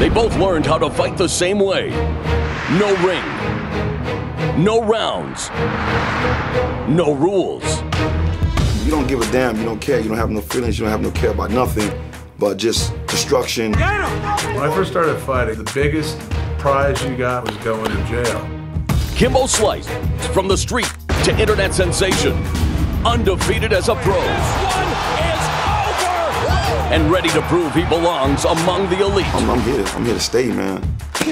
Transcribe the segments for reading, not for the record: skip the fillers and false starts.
They both learned how to fight the same way. No ring, no rounds, no rules. You don't give a damn, you don't care, you don't have no feelings, you don't have no care about nothing but just destruction. When I first started fighting, the biggest prize you got was going to jail. Kimbo Slice, from the street to internet sensation, undefeated as a pro. This one is over! And ready to prove he belongs among the elite. I'm here to stay, man.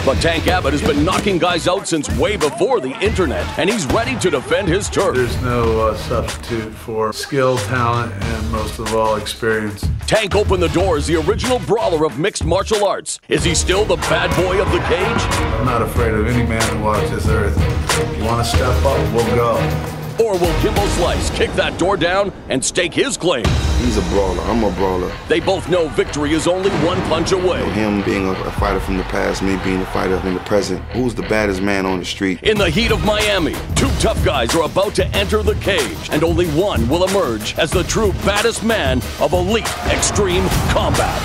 But Tank Abbott has been knocking guys out since way before the internet, and he's ready to defend his turf. There's no substitute for skill, talent, and most of all, experience. Tank opened the door as the original brawler of mixed martial arts. Is he still the bad boy of the cage? I'm not afraid of any man who walks this earth. If you want to step up, we'll go. Or will Kimbo Slice kick that door down and stake his claim? He's a brawler, I'm a brawler. They both know victory is only one punch away. Him being a fighter from the past, me being a fighter in the present. Who's the baddest man on the street? In the heat of Miami, two tough guys are about to enter the cage, and only one will emerge as the true baddest man of elite extreme combat.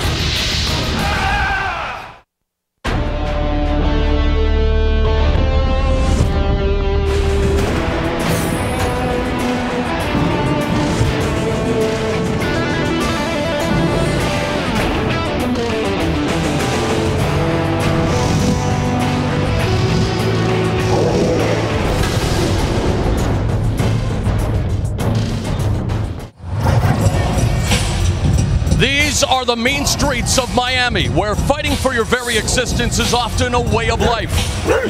These are the mean streets of Miami, where fighting for your very existence is often a way of life.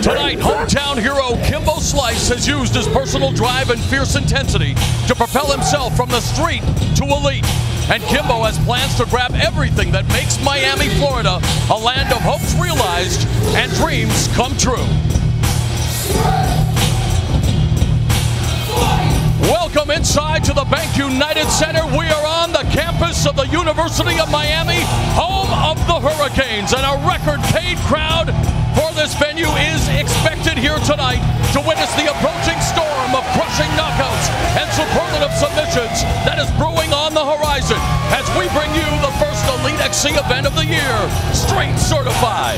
Tonight, hometown hero Kimbo Slice has used his personal drive and fierce intensity to propel himself from the street to elite. And Kimbo has plans to grab everything that makes Miami, Florida, a land of hopes realized and dreams come true. Welcome inside to the Bank United Center. We are on the campus of the University of Miami, home of the Hurricanes, and a record-paid crowd for this venue is expected here tonight to witness the approaching storm of crushing knockouts and superlative submissions that is brewing on the horizon as we bring you the first Elite XC event of the year, Straight Certified.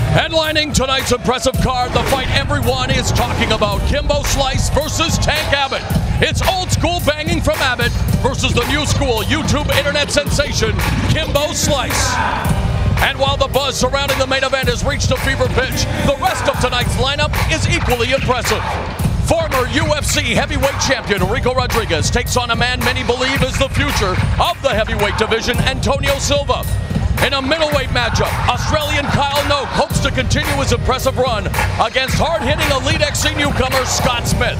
Headlining tonight's impressive card, the fight everyone is talking about, Kimbo Slice versus Tank Abbott. It's old school banging from Abbott versus the new school YouTube internet sensation, Kimbo Slice. And while the buzz surrounding the main event has reached a fever pitch, the rest of tonight's lineup is equally impressive. Former UFC heavyweight champion Ricco Rodriguez takes on a man many believe is the future of the heavyweight division, Antônio Silva. In a middleweight matchup, Australian Kyle Noke hopes to continue his impressive run against hard-hitting Elite XC newcomer Scott Smith.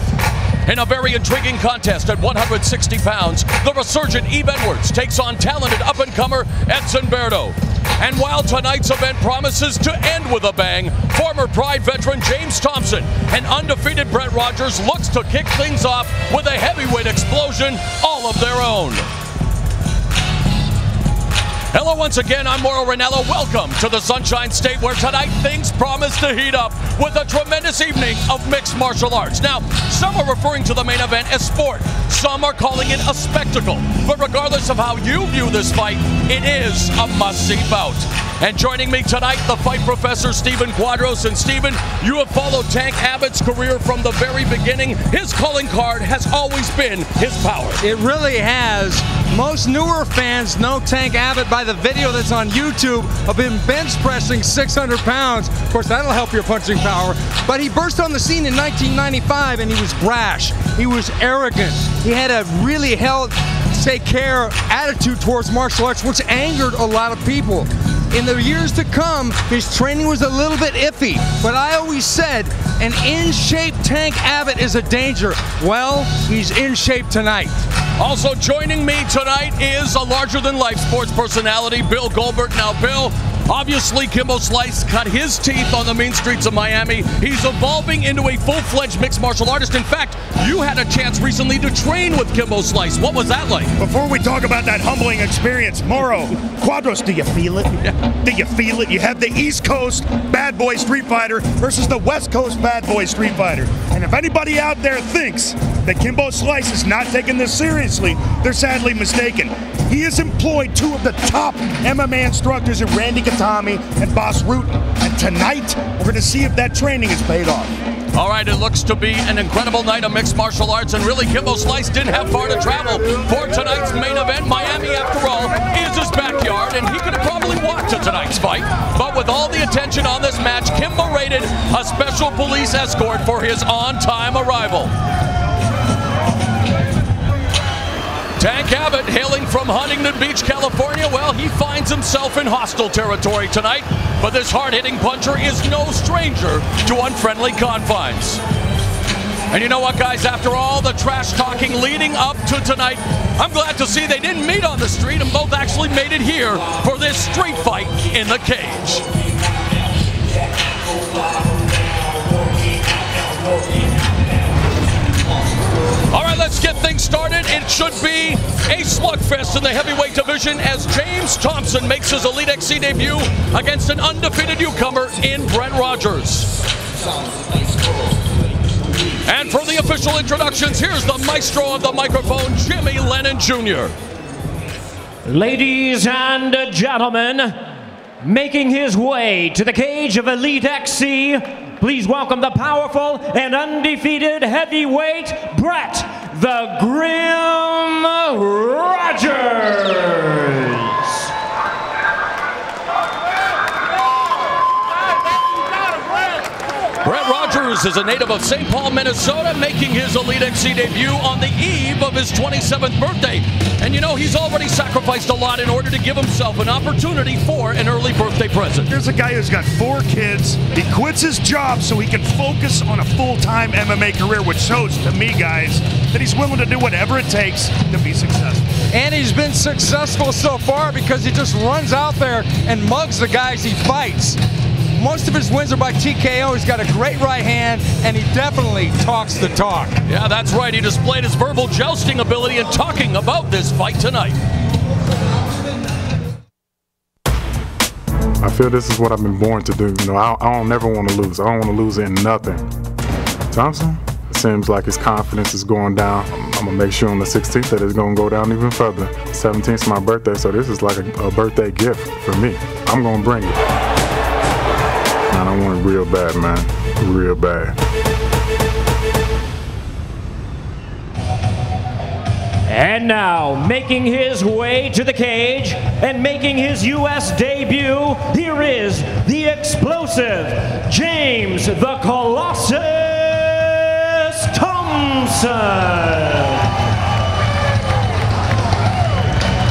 In a very intriguing contest at 160 pounds, the resurgent Yves takes on talented up-and-comer Edson Berto. And while tonight's event promises to end with a bang, former Pride veteran James Thompson and undefeated Brett Rogers looks to kick things off with a heavyweight explosion all of their own. Hello once again, I'm Mauro Ranallo. Welcome to the Sunshine State, where tonight things promise to heat up with a tremendous evening of mixed martial arts. Now, some are referring to the main event as sport. Some are calling it a spectacle. But regardless of how you view this fight, it is a must-see bout. And joining me tonight, the fight professor, Stephen Quadros. And Stephen, you have followed Tank Abbott's career from the very beginning. His calling card has always been his power. It really has. Most newer fans know Tank Abbott by the video that's on YouTube of him bench pressing 600 pounds. Of course, that'll help your punching power. But he burst on the scene in 1995, and he was brash. He was arrogant. He had a really take care attitude towards martial arts, which angered a lot of people. In the years to come, his training was a little bit iffy, but I always said an in-shape Tank Abbott is a danger. Well, he's in shape tonight. Also joining me tonight is a larger-than-life sports personality, Bill Goldberg. Now, Bill, obviously Kimbo Slice cut his teeth on the mean streets of Miami. He's evolving into a full-fledged mixed martial artist. In fact, you had a chance recently to train with Kimbo Slice. What was that like? Before we talk about that humbling experience, Mauro, Quadros, do you feel it? Yeah. Do you feel it? You have the East Coast bad boy street fighter versus the West Coast bad boy street fighter. And if anybody out there thinks that Kimbo Slice is not taking this seriously, they're sadly mistaken. He has employed two of the top MMA instructors in Randy Katami and Boss Rutan. And tonight, we're going to see if that training has paid off. All right, it looks to be an incredible night of mixed martial arts, and really Kimbo Slice didn't have far to travel for tonight's main event. Miami, after all, is his backyard, and he could have probably walked to tonight's fight. But with all the attention on this match, Kimbo rated a special police escort for his on-time arrival. Tank Abbott, hailing from Huntington Beach, California, well, he finds himself in hostile territory tonight, but this hard-hitting puncher is no stranger to unfriendly confines. And you know what, guys, after all the trash talking leading up to tonight, I'm glad to see they didn't meet on the street and both actually made it here for this street fight in the cage. All right, let's get things started. It should be a slugfest in the heavyweight division as James Thompson makes his Elite XC debut against an undefeated newcomer in Brent Rogers. And for the official introductions, here's the maestro of the microphone, Jimmy Lennon Jr. Ladies and gentlemen, making his way to the cage of Elite XC, please welcome the powerful and undefeated heavyweight, Brett the Grim Rogers. Brett Rogers is a native of St. Paul, Minnesota, making his Elite XC debut on the eve of his 27th birthday. And you know, he's already sacrificed a lot in order to give himself an opportunity for an early birthday present. Here's a guy who's got 4 kids. He quits his job so he can focus on a full-time MMA career, which shows to me, guys, that he's willing to do whatever it takes to be successful. And he's been successful so far because he just runs out there and mugs the guys he fights. Most of his wins are by TKO. He's got a great right hand, and he definitely talks the talk. Yeah, that's right. He displayed his verbal jousting ability in talking about this fight tonight. I feel this is what I've been born to do. You know, I don't never want to lose. I don't want to lose in nothing. Thompson, it seems like his confidence is going down. I'm going to make sure on the 16th that it's going to go down even further. 17th is my birthday, so this is like a birthday gift for me. I'm going to bring it. I want it real bad, man. Real bad. And now, making his way to the cage and making his U.S. debut, here is the explosive James the Colossus Thompson.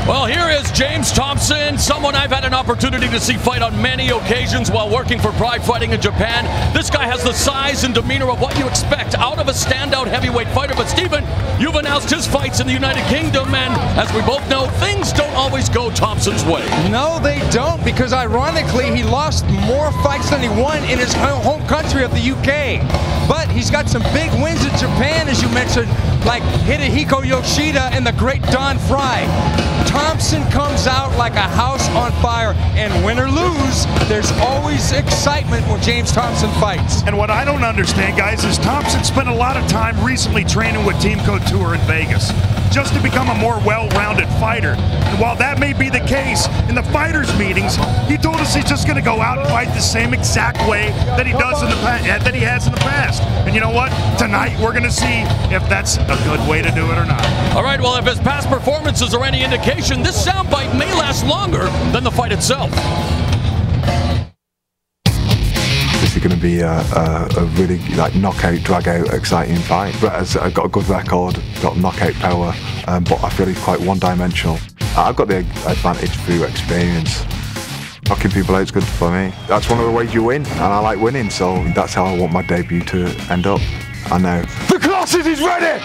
Well, here is James Thompson, someone I've had an opportunity to see fight on many occasions while working for Pride Fighting in Japan. This guy has the size and demeanor of what you expect out of a standout heavyweight fighter. But Stephen, you've announced his fights in the United Kingdom, and as we both know, things don't always go Thompson's way. No, they don't, because ironically, he lost more fights than he won in his home country of the UK. But he's got some big wins in Japan, as you mentioned, like Hidehiko Yoshida and the great Don Fry. Thompson comes out like a house on fire, and win or lose, there's always excitement when James Thompson fights. And what I don't understand, guys, is Thompson spent a lot of time recently training with Team Couture in Vegas just to become a more well-rounded fighter. And while that may be the case, in the fighters' meetings, he told us he's just going to go out and fight the same exact way that he does in the that he has in the past. And you know what? Tonight we're going to see if that's a good way to do it or not. All right, well, if his past performances are any indication, this soundbite may last longer than the fight itself. This is going to be a really knockout, drag-out, exciting fight. Brett has got a good record, got knockout power, but I feel he's quite one-dimensional. I've got the advantage through experience. Knocking people out is good for me. That's one of the ways you win, and I like winning, so that's how I want my debut to end up. I know. The Colossus is ready!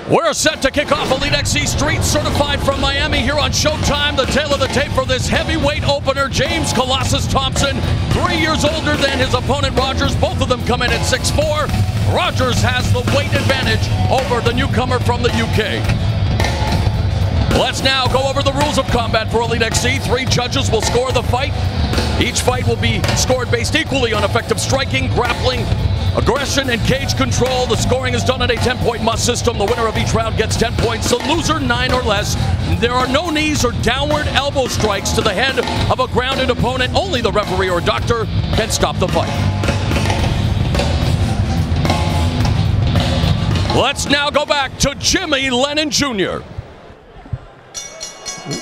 We're set to kick off Elite XC Street, certified from Miami here on Showtime. The tail of the tape for this heavyweight opener, James Colossus Thompson, 3 years older than his opponent Rogers. Both of them come in at 6'4". Rogers has the weight advantage over the newcomer from the UK. Let's now go over the rules of combat for Elite XC. 3 judges will score the fight. Each fight will be scored based equally on effective striking, grappling, aggression, and cage control. The scoring is done at a 10-point must system. The winner of each round gets 10 points. The loser, 9 or less. There are no knees or downward elbow strikes to the head of a grounded opponent. Only the referee or doctor can stop the fight. Let's now go back to Jimmy Lennon Jr.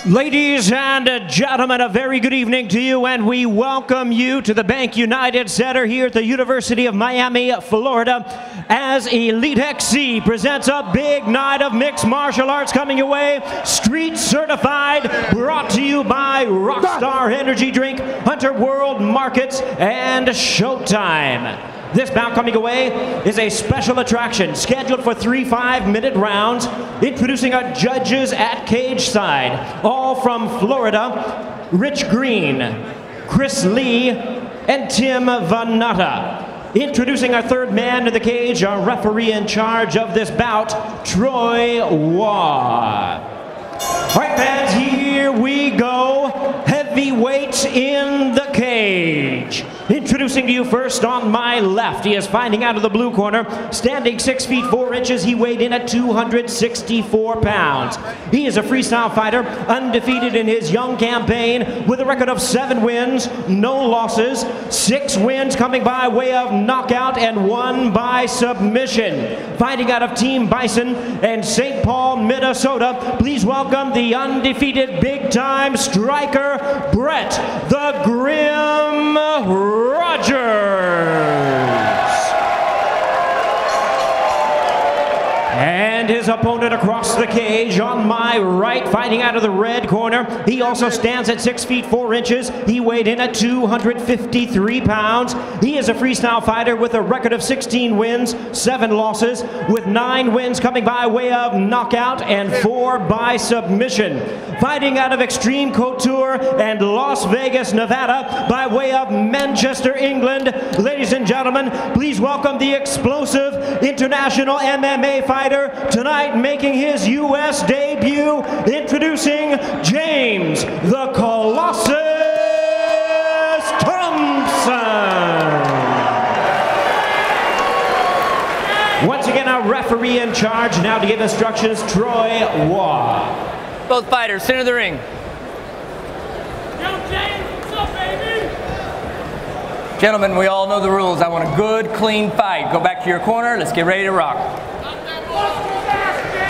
Ladies and gentlemen, a very good evening to you, and we welcome you to the Bank United Center here at the University of Miami, Florida, as Elite XC presents a big night of mixed martial arts coming your way. Street certified, brought to you by Rockstar Energy Drink, Hunter World Markets, and Showtime. This bout coming away is a special attraction scheduled for 3 5-minute rounds, introducing our judges at cage side, all from Florida: Rich Green, Chris Lee, and Tim Vanatta. Introducing our third man to the cage, our referee in charge of this bout, Troy Waugh. All right, fans, here we go. Heavyweight in the cage. Introducing to you first on my left, he is fighting out of the blue corner, standing 6 feet 4 inches. He weighed in at 264 pounds. He is a freestyle fighter, undefeated in his young campaign, with a record of 7 wins, no losses, 6 wins coming by way of knockout and 1 by submission. Fighting out of Team Bison and St. Paul, Minnesota, please welcome the undefeated big-time striker, Brett the Grim Rogers. And his opponent across the cage on my right, fighting out of the red corner. He also stands at 6 feet 4 inches. He weighed in at 253 pounds. He is a freestyle fighter with a record of 16 wins, 7 losses, with 9 wins coming by way of knockout and 4 by submission. Fighting out of Extreme Couture and Las Vegas, Nevada, by way of Manchester, England. Ladies and gentlemen, please welcome the explosive international MMA fighter, tonight making his U.S. debut, introducing James the Colossus Thompson. Once again, our referee in charge now to give instructions, Troy Waugh. Both fighters, center the ring. Yo, James, what's up, baby? Gentlemen, we all know the rules. I want a good, clean fight. Go back to your corner. Let's get ready to rock.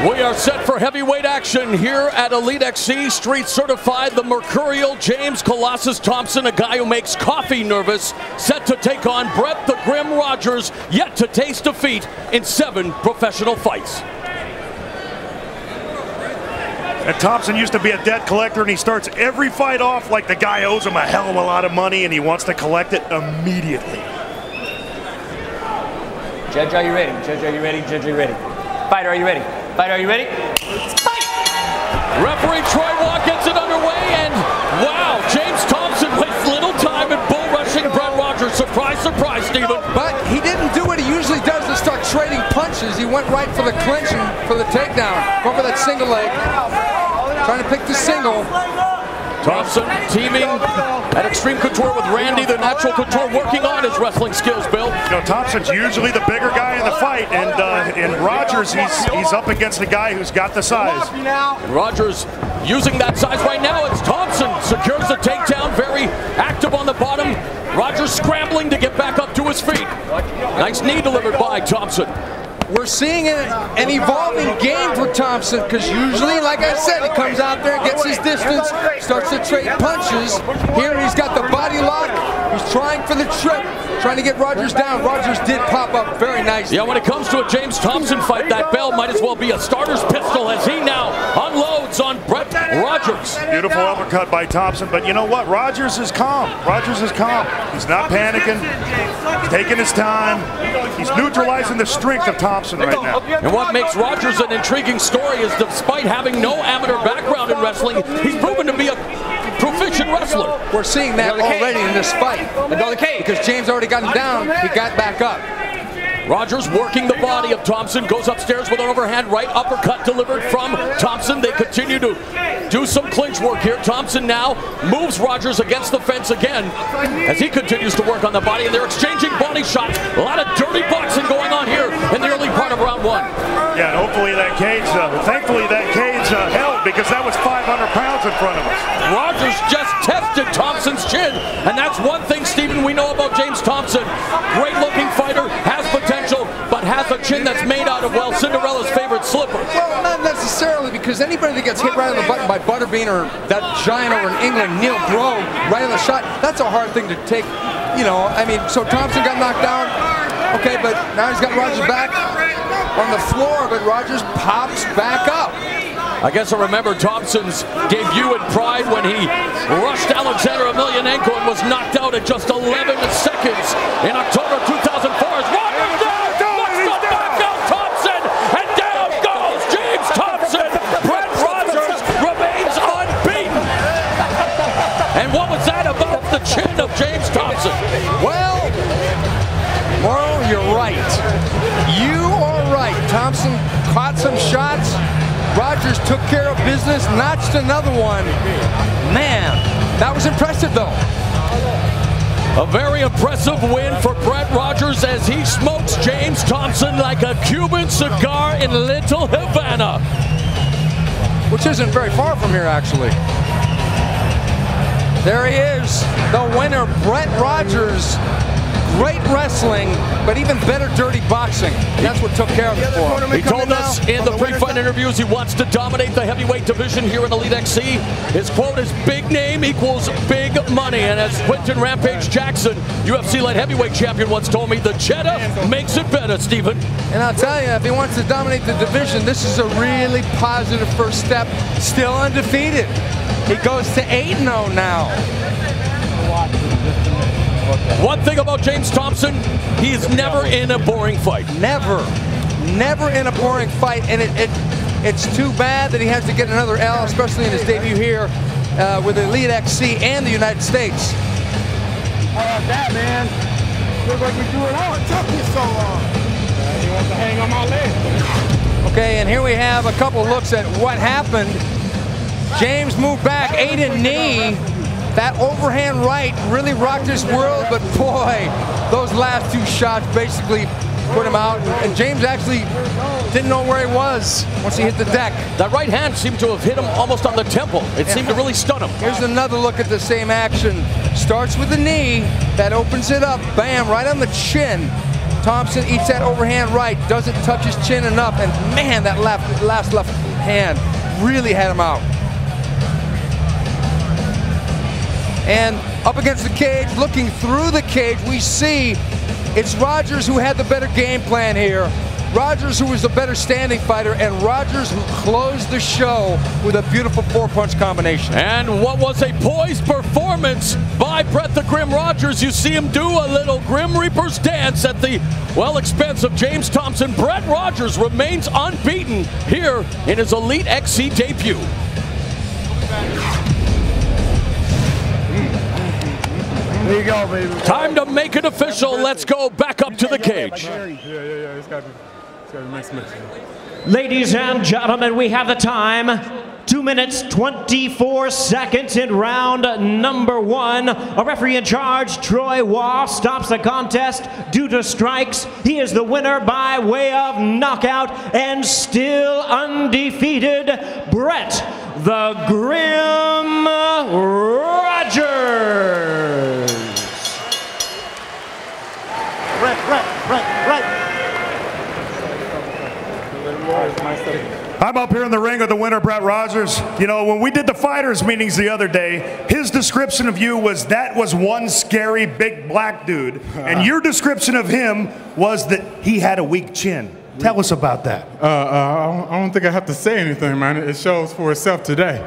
We are set for heavyweight action here at Elite XC. Street certified, the Mercurial James Colossus Thompson, a guy who makes coffee nervous, set to take on Brett the Grim Rogers, yet to taste defeat in 7 professional fights. And Thompson used to be a debt collector, and he starts every fight off like the guy owes him a hell of a lot of money and he wants to collect it immediately. Judge, are you ready? Judge, are you ready? Judge, are you ready? Fighter, are you ready? Fighter, are you ready? Fight! Referee Troy Waugh gets it underway, and wow, James Thompson wastes little time in bull rushing Brett Rogers. Surprise, surprise, Steven. But he didn't do what he usually does to start trading punches. He went right for the clinch and for the takedown. Going for that single leg. Trying to pick the single. Thompson teaming at Extreme Couture with Randy, the Natural Couture, working on his wrestling skills, Bill. You know, Thompson's usually the bigger guy in the fight, and in Rogers, he's up against a guy who's got the size. And Rogers using that size right now. It's Thompson secures the takedown, very active on the bottom. Rogers scrambling to get back up to his feet. Nice knee delivered by Thompson. We're seeing an evolving game for Thompson, because usually, like I said, he comes out there, gets his distance, starts to trade punches. Here he's got the body lock. He's trying for the trip, trying to get Rogers down. Rogers did pop up very nicely. Yeah, when it comes to a James Thompson fight, that bell might as well be a starter's pistol as he now unloads on Brett Rogers. Beautiful uppercut by Thompson, but you know what? Rogers is calm. Rogers is calm. He's not panicking. He's taking his time. He's neutralizing the strength of Thompson right now. And what makes Rogers an intriguing story is, despite having no amateur background in wrestling, he's proven to be a proficient wrestler. We're seeing that already in this fight. Because James already got him down, he got back up. Rogers working the body of Thompson, goes upstairs with an overhand right uppercut delivered from Thompson. They continue to do some clinch work here. Thompson now moves Rogers against the fence again as he continues to work on the body, and they're exchanging body shots. A lot of dirty boxing going on here in the early part of round one. Yeah, and hopefully that cage, thankfully that cage held, because that was 500 pounds in front of us. Rogers just tested Thompson's chin, and that's one thing, Stephen, we know about James Thompson. Great looking fighter, has potential, but has a chin that's made out of, well, Cinderella's favorite slipper. Well, not necessarily, because anybody that gets hit right on the button by Butterbean or that giant over in England, Neil Bro, right on the shot, that's a hard thing to take. You know, I mean, so Thompson got knocked down, okay, but now he's got Rogers back on the floor, but Rogers pops back up. I guess I remember Thompson's debut in Pride when he rushed Alexander Emelianenko and was knocked out at just 11 seconds in October 2004. As Rogers down, looks to back out Thompson, and down goes James Thompson. Brett Rogers remains unbeaten. And what was that about the chin of James Thompson? Well, Morrow, you're right. You are right. Thompson caught some shots. Rogers took care of business, notched another one. Man, that was impressive, though. A very impressive win for Brett Rogers as he smokes James Thompson like a Cuban cigar in Little Havana. Which isn't very far from here, actually. There he is, the winner, Brett Rogers. Great wrestling, but even better dirty boxing. That's what took care of it for him. He told us in the pre-fight interviews he wants to dominate the heavyweight division here in Elite XC. His quote is, big name equals big money. And as Quinton Rampage Jackson, UFC light heavyweight champion, once told me, the cheddar makes it better, Stephen. And I'll tell you, if he wants to dominate the division, this is a really positive first step. Still undefeated. He goes to 8-0 now. One thing about James Thompson, he is never in a boring fight. Never in a boring fight, and it's too bad that he has to get another L, especially in his debut here with Elite XC and the United States. How about that, man? Looks like we do it all. It took me so long. He wants to hang on my leg. Okay, and here we have a couple looks at what happened. James moved back, ate a knee. That overhand right really rocked his world, but boy, those last two shots basically put him out. And James actually didn't know where he was once he hit the deck. That right hand seemed to have hit him almost on the temple. It seemed to really stun him. Here's another look at the same action. Starts with the knee, that opens it up, bam, right on the chin. Thompson eats that overhand right, doesn't touch his chin enough, and man, that last left hand really had him out. And up against the cage, looking through the cage, we see it's Rogers who had the better game plan here. Rogers who was the better standing fighter, and Rogers who closed the show with a beautiful four-punch combination. And what was a poised performance by Brett the Grim Rogers. You see him do a little Grim Reaper's dance at the, well, expense of James Thompson. Brett Rogers remains unbeaten here in his Elite XC debut. There you go, baby. Time to make it official. Let's go back up to the cage. Yeah. It's got to be mixed. Ladies and gentlemen, we have the time. 2 minutes, 24 seconds in round number one. A referee in charge, Troy Waugh, stops the contest due to strikes. He is the winner by way of knockout and still undefeated, Brett the Grim Rogers. Brett. I'm up here in the ring with the winner, Brett Rogers. You know, when we did the fighters meetings the other day, his description of you was that was one scary big black dude. And your description of him was that he had a weak chin. Tell us about that. I don't think I have to say anything, man. It shows for itself today.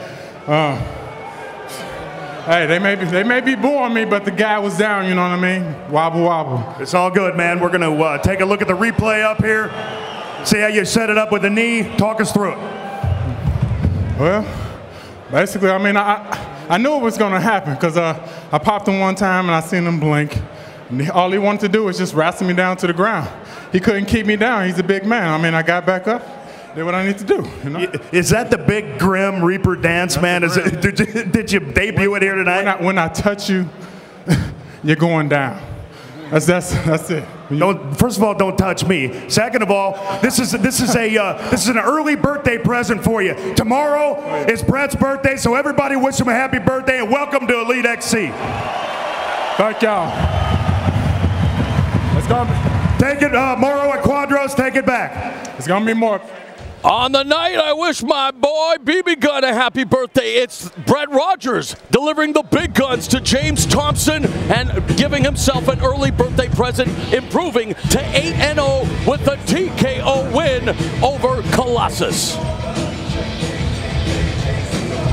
Hey, they may be boring me, but the guy was down, you know what I mean? Wobble, wobble. It's all good, man. We're going to take a look at the replay up here. See how you set it up with the knee. Talk us through it. Well, basically, I mean, I knew it was going to happen because I popped him one time and I seen him blink. And all he wanted to do was just wrestle me down to the ground. he couldn't keep me down. He's a big man. I mean, I got back up, did what I need to do. You know? Is that the big Grim Reaper dance, man? Did you debut it here tonight? When I touch you, you're going down. That's it. First of all, don't touch me. Second of all, this is an early birthday present for you. Tomorrow is Brett's birthday, so everybody wish him a happy birthday and welcome to Elite XC. Thank y'all. Let's go. Take it, Moro and Quadros, take it back. It's gonna be more. On the night, I wish my boy BB Gun a happy birthday. It's Brett Rogers delivering the big guns to James Thompson and giving himself an early birthday present, improving to 8-0 with the TKO win over Colossus.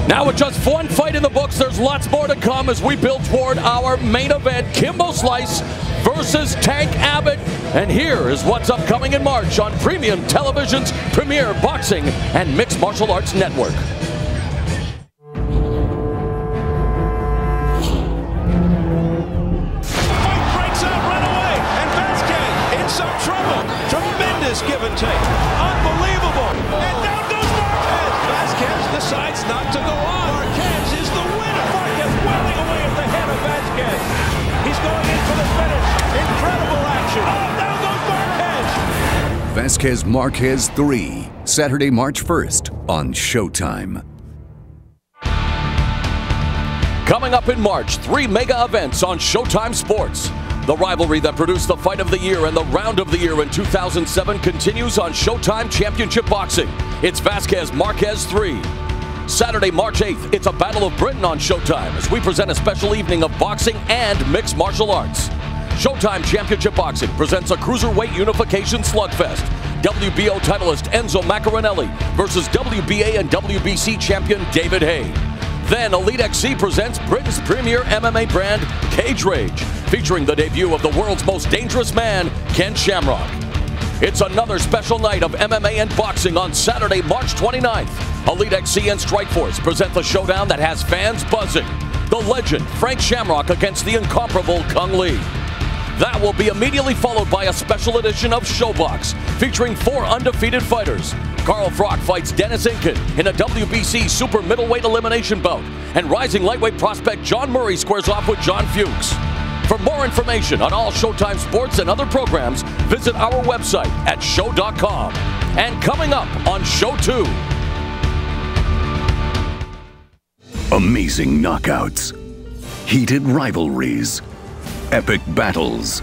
Now with just one fight in the books, there's lots more to come as we build toward our main event, Kimbo Slice versus Tank Abbott. And here is what's upcoming in March on Premium Television's premier boxing and mixed martial arts network. Fight breaks out right away, and Vasquez in some trouble. Tremendous give and take. Unbelievable. And down goes Marquez. Vasquez decides not to go on. Marquez is the winner. Marquez wailing away at the head of Vasquez. He's going in for the finish. Incredible action. Oh, down goes Marquez. Vasquez Marquez 3, Saturday, March 1st on Showtime. Coming up in March, 3 mega events on Showtime Sports. The rivalry that produced the Fight of the Year and the Round of the Year in 2007 continues on Showtime Championship Boxing. It's Vasquez Marquez 3. Saturday, March 8th, it's a Battle of Britain on Showtime as we present a special evening of boxing and mixed martial arts. Showtime Championship Boxing presents a Cruiserweight Unification Slugfest. WBO titleist Enzo Maccarinelli versus WBA and WBC champion David Haye. Then Elite XC presents Britain's premier MMA brand, Cage Rage, featuring the debut of the world's most dangerous man, Ken Shamrock. It's another special night of MMA and boxing on Saturday, March 29th. Elite XC and Strikeforce present the showdown that has fans buzzing. The legend, Frank Shamrock against the incomparable Kung Lee. That will be immediately followed by a special edition of Showbox, featuring 4 undefeated fighters. Carl Froch fights Dennis Inkin in a WBC super middleweight elimination bout, and rising lightweight prospect John Murray squares off with John Fuchs. For more information on all Showtime sports and other programs, visit our website at show.com. And coming up on Show 2. Amazing knockouts, heated rivalries, epic battles.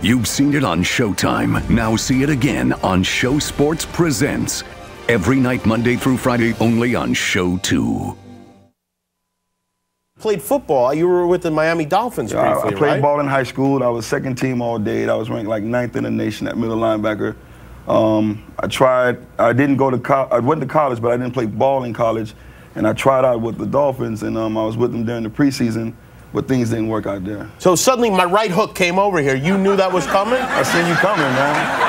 You've seen it on Showtime. Now see it again on Show Sports Presents. Every night, Monday through Friday, only on Show 2. Played football. You were with the Miami Dolphins briefly, I played ball in high school. I was second team all day. I was ranked like 9th in the nation at middle linebacker. I didn't go to college. I went to college, but I didn't play ball in college. And I tried out with the Dolphins, and I was with them during the preseason, but things didn't work out there. So suddenly my right hook came over here. You knew that was coming? I seen you coming, man.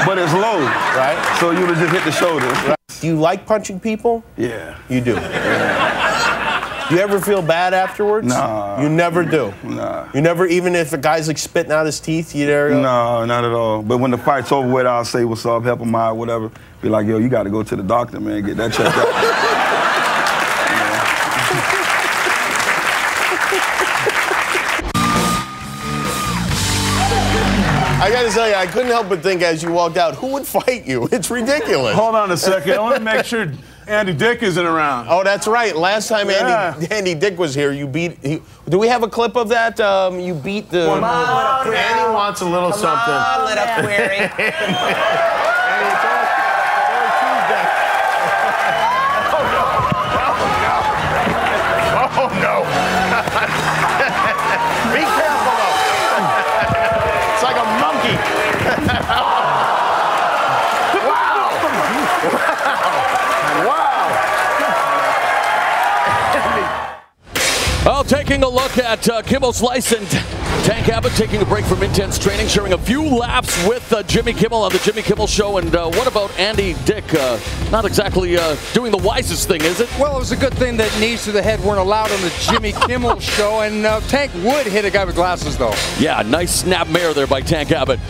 But it's low, right? So you would have just hit the shoulder. Right. Do you like punching people? Yeah. You do? Yeah. Do you ever feel bad afterwards? Nah. You never do? Nah. You never, even if a guy's like spitting out his teeth, you there? No, not at all. But when the fight's over with, I'll say what's up, help him out, whatever. Be like, yo, you got to go to the doctor, man, get that checked out. I gotta tell you, I couldn't help but think as you walked out, who would fight you? It's ridiculous. Hold on a second. I want to make sure Andy Dick isn't around. Oh, that's right. Last time Andy Dick was here, you beat. Do we have a clip of that? You beat the. Come on, Andy wants a little something. Come on, little query. Oh no! Be careful though. It's like a monkey. Wow! Wow! Well, taking a look at Kimbo Slice and Tank Abbott taking a break from intense training, sharing a few laughs with Jimmy Kimmel on the Jimmy Kimmel Show. And what about Andy Dick? Not exactly doing the wisest thing, is it? Well, it was a good thing that knees to the head weren't allowed on the Jimmy Kimmel Show, and Tank would hit a guy with glasses, though. Yeah, nice snap mare there by Tank Abbott.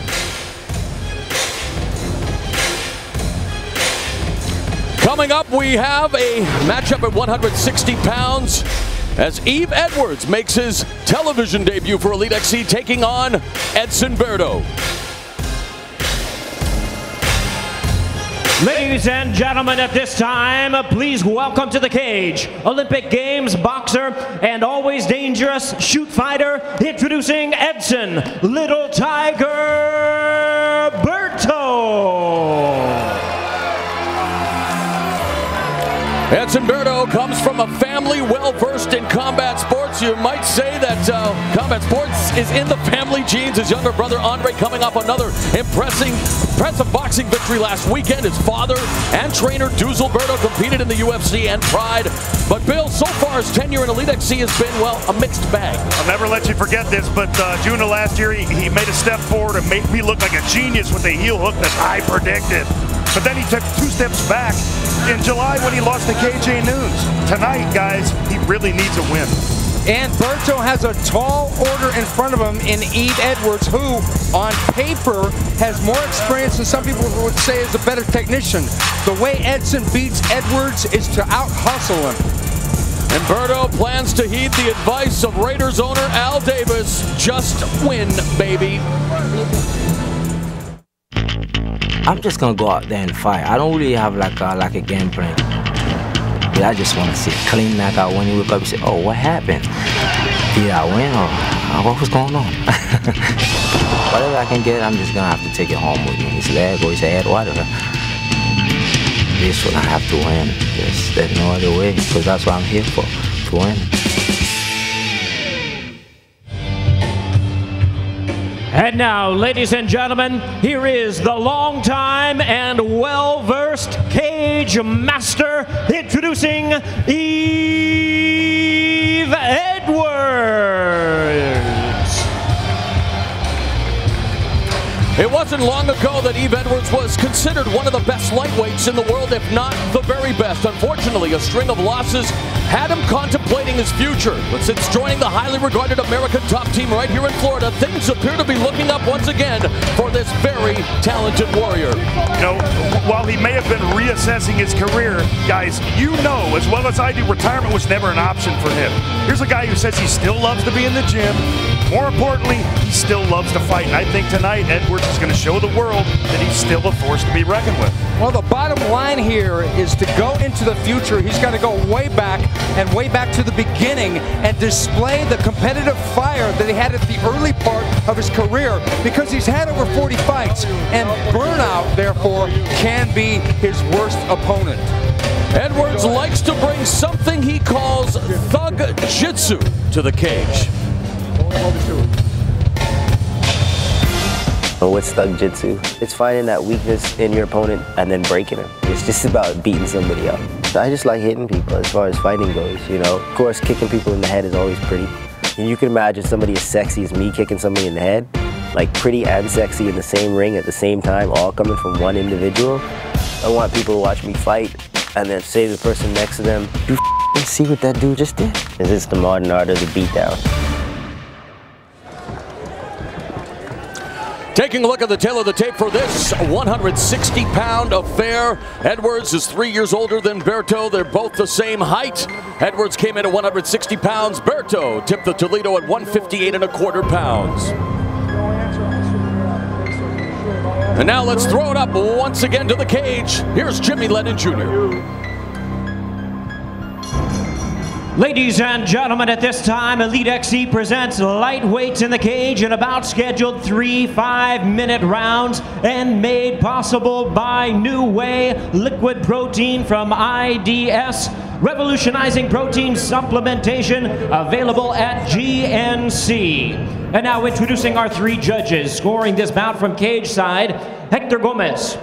Coming up, we have a matchup at 160 pounds as Yves Edwards makes his television debut for Elite XC, taking on Edson Berto. Ladies and gentlemen, at this time, please welcome to the cage, Olympic Games boxer and always dangerous shoot fighter, introducing Edson Little Tiger Berto. Edson Berto comes from a family well-versed in combat sports. You might say that combat sports is in the family genes. His younger brother Andre coming off another impressive boxing victory last weekend. His father and trainer Duzel Berto competed in the UFC and Pride. But Bill, so far his tenure in Elite XC has been, well, a mixed bag. I'll never let you forget this, but June of last year he made a step forward and made me look like a genius with a heel hook that I predicted. But then he took 2 steps back in July when he lost to KJ News. Tonight, guys, he really needs a win. And Berto has a tall order in front of him in Yves Edwards, who, on paper, has more experience than some people would say is a better technician. The way Edson beats Edwards is to out-hustle him. And Berto plans to heed the advice of Raiders owner Al Davis. Just win, baby. I'm just gonna go out there and fight. I don't really have like a game plan. But I just want to see a clean knockout. When you wake up, you say, "Oh, what happened? Did I win or what was going on?" Whatever I can get, I'm just gonna have to take it home with me. His leg or his head, whatever. This one I have to win. There's no other way, because that's what I'm here for, to win. And now, ladies and gentlemen, here is the longtime and well-versed cage master, introducing Yves Edwards. It wasn't long ago that Yves Edwards was considered one of the best lightweights in the world, if not the very best. Unfortunately, a string of losses had him contemplating his future. But since joining the highly regarded American top team right here in Florida, things appear to be looking up once again for this very talented warrior. You know, while he may have been reassessing his career, guys, you know as well as I do, retirement was never an option for him. Here's a guy who says he still loves to be in the gym. More importantly, he still loves to fight. And I think tonight, Edwards is going to show the world that he's still a force to be reckoned with. Well, the bottom line here is to go into the future. He's got to go way back and way back to the beginning and display the competitive fire that he had at the early part of his career, because he's had over 40 fights, and burnout, therefore, can be his worst opponent. Edwards likes to bring something he calls thug jitsu to the cage. Well, what's thug jitsu? It's finding that weakness in your opponent and then breaking him. It's just about beating somebody up. I just like hitting people as far as fighting goes, you know. Of course, kicking people in the head is always pretty. And you can imagine somebody as sexy as me kicking somebody in the head, like pretty and sexy in the same ring at the same time, all coming from one individual. I want people to watch me fight and then say to the person next to them, "You see what that dude just did?" Is this the modern art of the beatdown? Taking a look at the tail of the tape for this 160-pound affair. Edwards is 3 years older than Berto. They're both the same height. Edwards came in at 160 pounds. Berto tipped the Toledo at 158¼ pounds. And now let's throw it up once again to the cage. Here's Jimmy Lennon Jr. Ladies and gentlemen, at this time, Elite XC presents lightweights in the cage in about scheduled 3 5-minute rounds, and made possible by New Way liquid protein from IDS, revolutionizing protein supplementation, available at GNC. And now introducing our 3 judges, scoring this bout from cage side, Hector Gomez,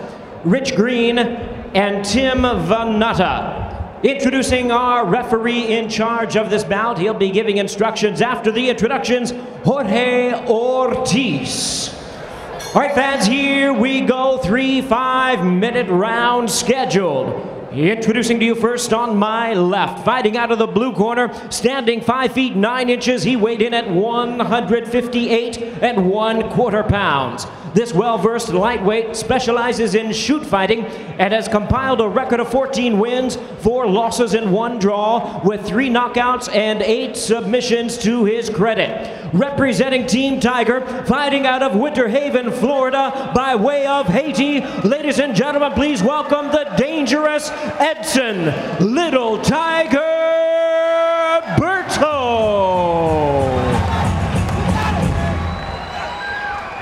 Rich Green, and Tim Vanutta. Introducing our referee in charge of this bout, he'll be giving instructions after the introductions, Jorge Ortiz. All right, fans, here we go, 3 5-minute rounds scheduled. Introducing to you first on my left, fighting out of the blue corner, standing 5 feet 9 inches, he weighed in at 158¼ pounds. This well-versed lightweight specializes in shoot fighting and has compiled a record of 14 wins, 4 losses, and 1 draw, with 3 knockouts and 8 submissions to his credit. Representing Team Tiger, fighting out of Winter Haven, Florida, by way of Haiti, ladies and gentlemen, please welcome the dangerous Edson Little Tiger Berto.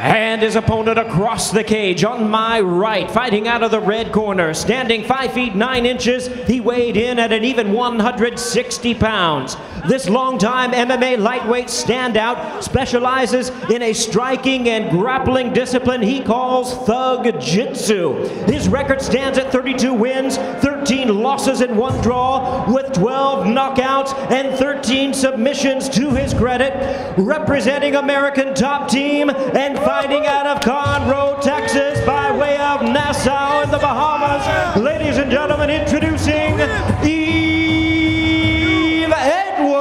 And his opponent across the cage on my right, fighting out of the red corner, standing 5 feet 9 inches, he weighed in at an even 160 pounds. This longtime MMA lightweight standout specializes in a striking and grappling discipline he calls Thug Jitsu. His record stands at 32 wins, 13 losses, and 1 draw, with 12 knockouts and 13 submissions to his credit. Representing American Top Team and fighting out of Conroe, Texas, by way of Nassau in the Bahamas, ladies and gentlemen, introducing Yves Edwards.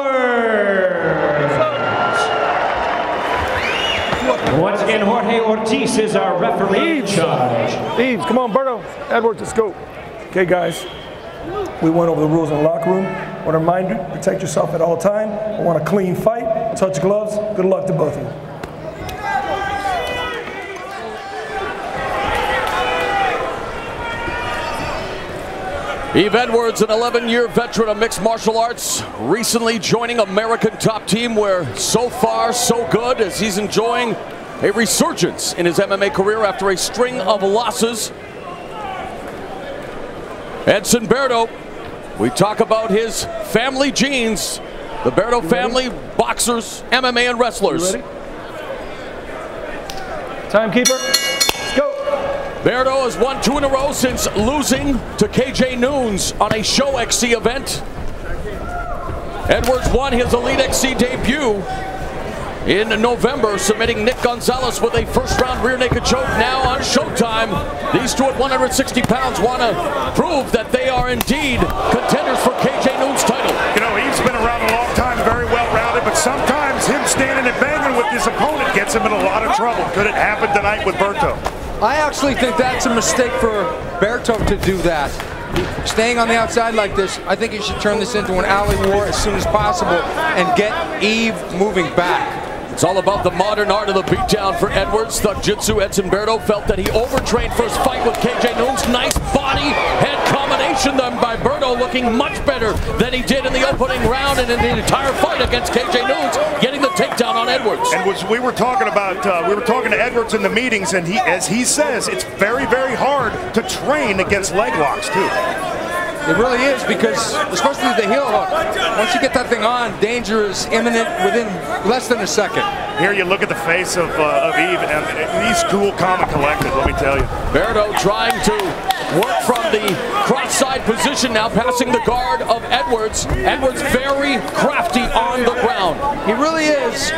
Once again, Jorge Ortiz is our referee in charge. Yves, come on, Berto. Edwards, let's go. Okay, guys, we went over the rules in the locker room. I want to remind you, protect yourself at all time. I want a clean fight. Touch gloves. Good luck to both of you. Yves Edwards, an 11-year veteran of mixed martial arts, recently joining American Top Team, where so far so good, as he's enjoying a resurgence in his MMA career after a string of losses. Edson Berto, we talk about his family genes, the Berto family, boxers, MMA, and wrestlers. Timekeeper. Berto has won 2 in a row since losing to KJ Noons on a Show XC event. Edwards won his Elite XC debut in November, submitting Nick Gonzalez with a first-round rear naked choke. Now on Showtime, these two at 160 pounds want to prove that they are indeed contenders for KJ Noons' title. You know, he's been around a long time, very well-rounded, but sometimes him standing and banging with his opponent gets him in a lot of trouble. Could it happen tonight with Berto? I actually think that's a mistake for Berto to do that. Staying on the outside like this, I think he should turn this into an alley war as soon as possible and get Yves moving back. It's all about the modern art of the beatdown for Edwards. Thug Jitsu. Edson Berto felt that he overtrained for his fight with KJ Noons. Nice body head combination done by Berto, looking much better than he did in the opening round and in the entire fight against KJ Noons, getting the takedown on Edwards. And we were talking to Edwards in the meetings, and as he says, it's very, very hard to train against leg locks too. It really is, because especially the heel hook, once you get that thing on, danger is imminent within less than a second. Here you look at the face of Yves, and he's cool, calm, and collected, let me tell you. Berto trying to work from the cross-side position now, passing the guard of Edwards. Edwards very crafty on the ground. He really is.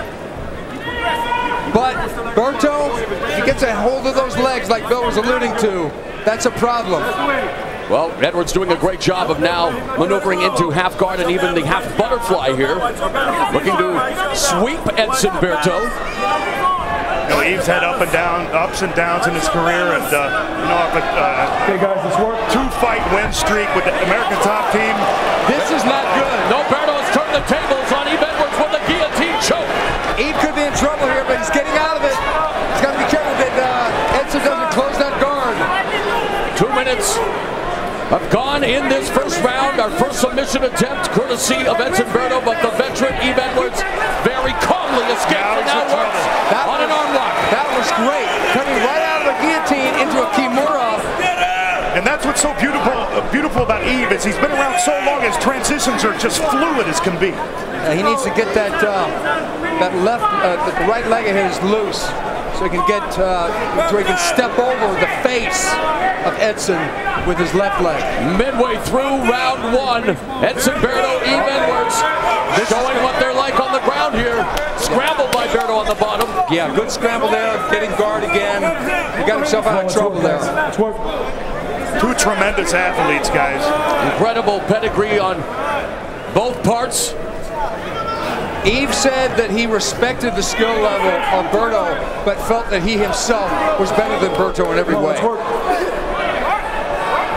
But Berto, if he gets a hold of those legs like Bill was alluding to, that's a problem. Well, Edwards doing a great job of now maneuvering into half guard and even the half butterfly here. Looking to sweep Edson Berto. You know, Yves had ups and downs in his career, and okay, guys, let's work. 2-fight win streak with the American Top Team. This is not good. No, Berto has turned the tables on Yves Edwards with a guillotine choke. Yves could be in trouble here, but he's getting out of it. He's got to be careful that Edson doesn't close that guard. 2 minutes have gone in this first round. Our first submission attempt, courtesy of Edson Berto, but the veteran Yves Edwards very calmly escaped and now works on an arm lock. That was great, coming right out of the guillotine into a Kimura. And that's what's so beautiful about Yves, is he's been around so long, his transitions are just fluid as can be. He needs to get that the right leg of his loose, so he can get so he can step over the face of Edson with his left leg. Midway through round 1, Edson Berto, Yves Edwards showing what they're like on the ground here. Scrambled by Berto on the bottom. Yeah, good scramble there, getting guard again. He got himself out of trouble there. Two tremendous athletes, guys. Incredible pedigree on both parts. Yves said that he respected the skill level of Berto, but felt that he himself was better than Berto in every way.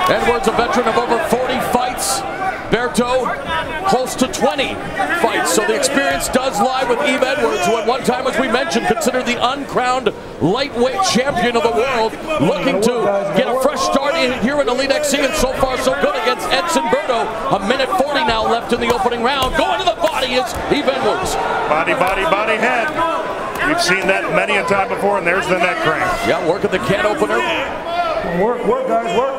Edwards, a veteran of over 40 fights. Berto, close to 20 fights. So the experience does lie with Yves Edwards, who at one time, as we mentioned, considered the uncrowned lightweight champion of the world, looking to get a fresh start here in Elite XC, and so far so good against Edson Berto. A minute 40 now left in the opening round. Going to the body is Yves Edwards. Body, body, body, head. We've seen that many a time before, and there's the neck crank. Yeah, working the can opener. Work, guys, work.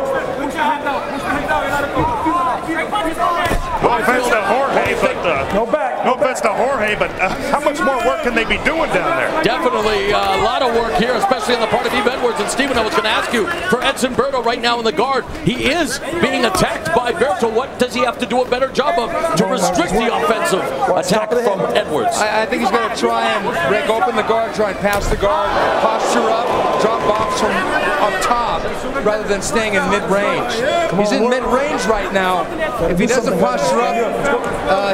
No offense to Jorge, but no back. No offense to Jorge, but how much more work can they be doing down there? Definitely a lot of work here, especially on the part of Yves Edwards. And Stephen, I was going to ask you, for Edson Berto right now in the guard, he is being attacked by Berto. What does he have to do a better job of to restrict the offensive attack from Edwards? I think he's going to try and break open the guard, try and pass the guard, posture up, drop bombs from up top, rather than staying in mid-range. He's in mid-range right now. If he doesn't posture up,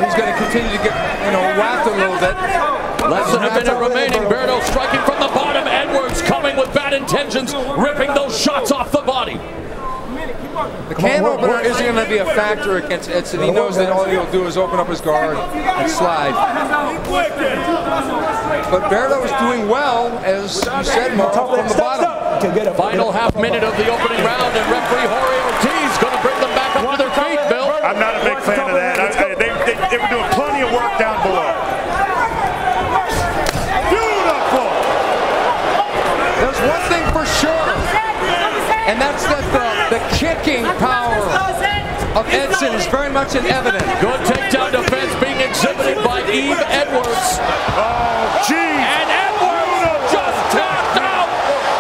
he's going to continue to get, whacked a little bit. Less than a minute remaining. Berto striking from the bottom. Edwards coming with bad intentions, ripping those shots off the body. The can opener isn't going to be a factor against Edson. He knows that all he'll do is open up his guard and slide. But Berto is doing well, as you said, from the bottom. Final half minute of the opening round, and referee Jorge Ortiz going to bring them back up to their feet, Bill. I'm not a big fan of that. They were doing plenty of work down below. Beautiful! There's one thing for sure, and that's that the kicking power of Edson is very much in evidence. Good takedown defense being exhibited by Yves Edwards. Oh, geez! And Edwards just tapped out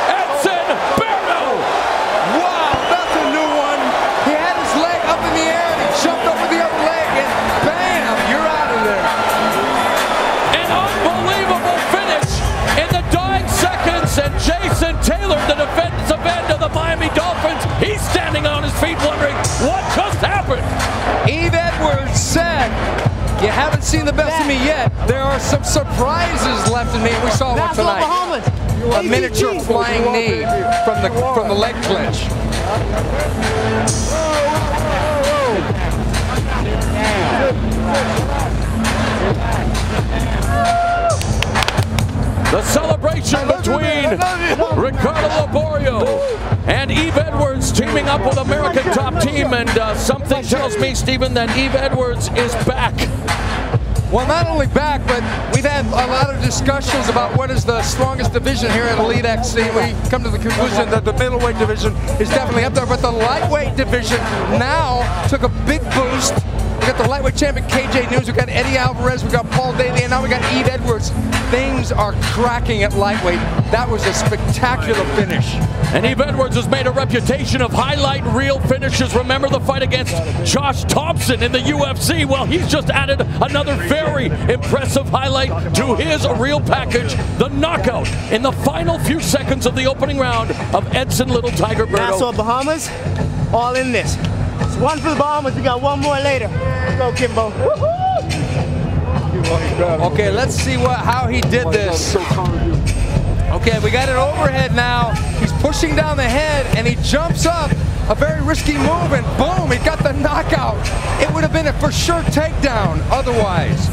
Edson Berto. Wow, that's a new one. He had his leg up in the air and he jumped over the other leg and bam, you're out of there. An unbelievable finish in the dying seconds, and Jason Taylor, the defensive end of the Miami Dolphins, he's standing on his feet wondering what just happened. Yves Edwards said, "You haven't seen the best of me yet. There are some surprises left in me." We saw one tonight. A miniature flying knee from the leg clinch. The celebration between Ricardo Laborio and Yves Edwards teaming up with American Top Team, and something tells me, Stephen, that Yves Edwards is back. Well, not only back, but we've had a lot of discussions about what is the strongest division here at Elite XC. We come to the conclusion that the middleweight division is definitely up there, but the lightweight division now took a big boost. We got the lightweight champion KJ News, we got Eddie Alvarez, we got Paul Daly, and now we got Yves Edwards. Things are cracking at lightweight. That was a spectacular finish. And Yves Edwards has made a reputation of highlight reel finishes. Remember the fight against Josh Thompson in the UFC? Well, he's just added another very impressive highlight to his reel package, the knockout in the final few seconds of the opening round of Edson Little Tiger Berto. Nassau, Bahamas, all in this. It's one for the Bahamas, we got one more later. Let's go, Kimbo. Okay, let's see how he did this. Okay, we got an overhead now. He's pushing down the head, and he jumps up. A very risky move, and boom, he got the knockout. It would have been a for sure takedown otherwise.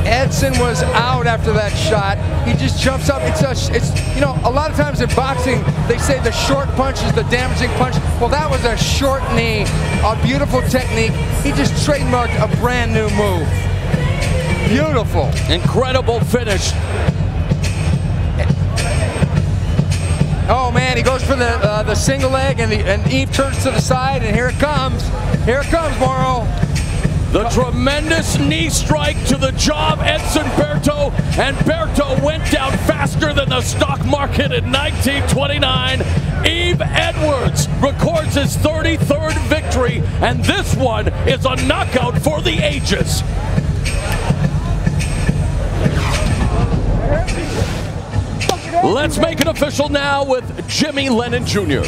Edson was out after that shot. He just jumps up. It's a lot of times in boxing they say the short punch is the damaging punch. Well, that was a short knee, a beautiful technique. He just trademarked a brand new move. Beautiful, incredible finish. Oh man, he goes for the single leg, and Yves turns to the side, and here it comes. Here it comes, Morrow. The tremendous knee strike to the jaw of Edson Berto, and Berto went down faster than the stock market in 1929. Yves Edwards records his 33rd victory, and this one is a knockout for the ages. Let's make it official now with Jimmy Lennon Jr.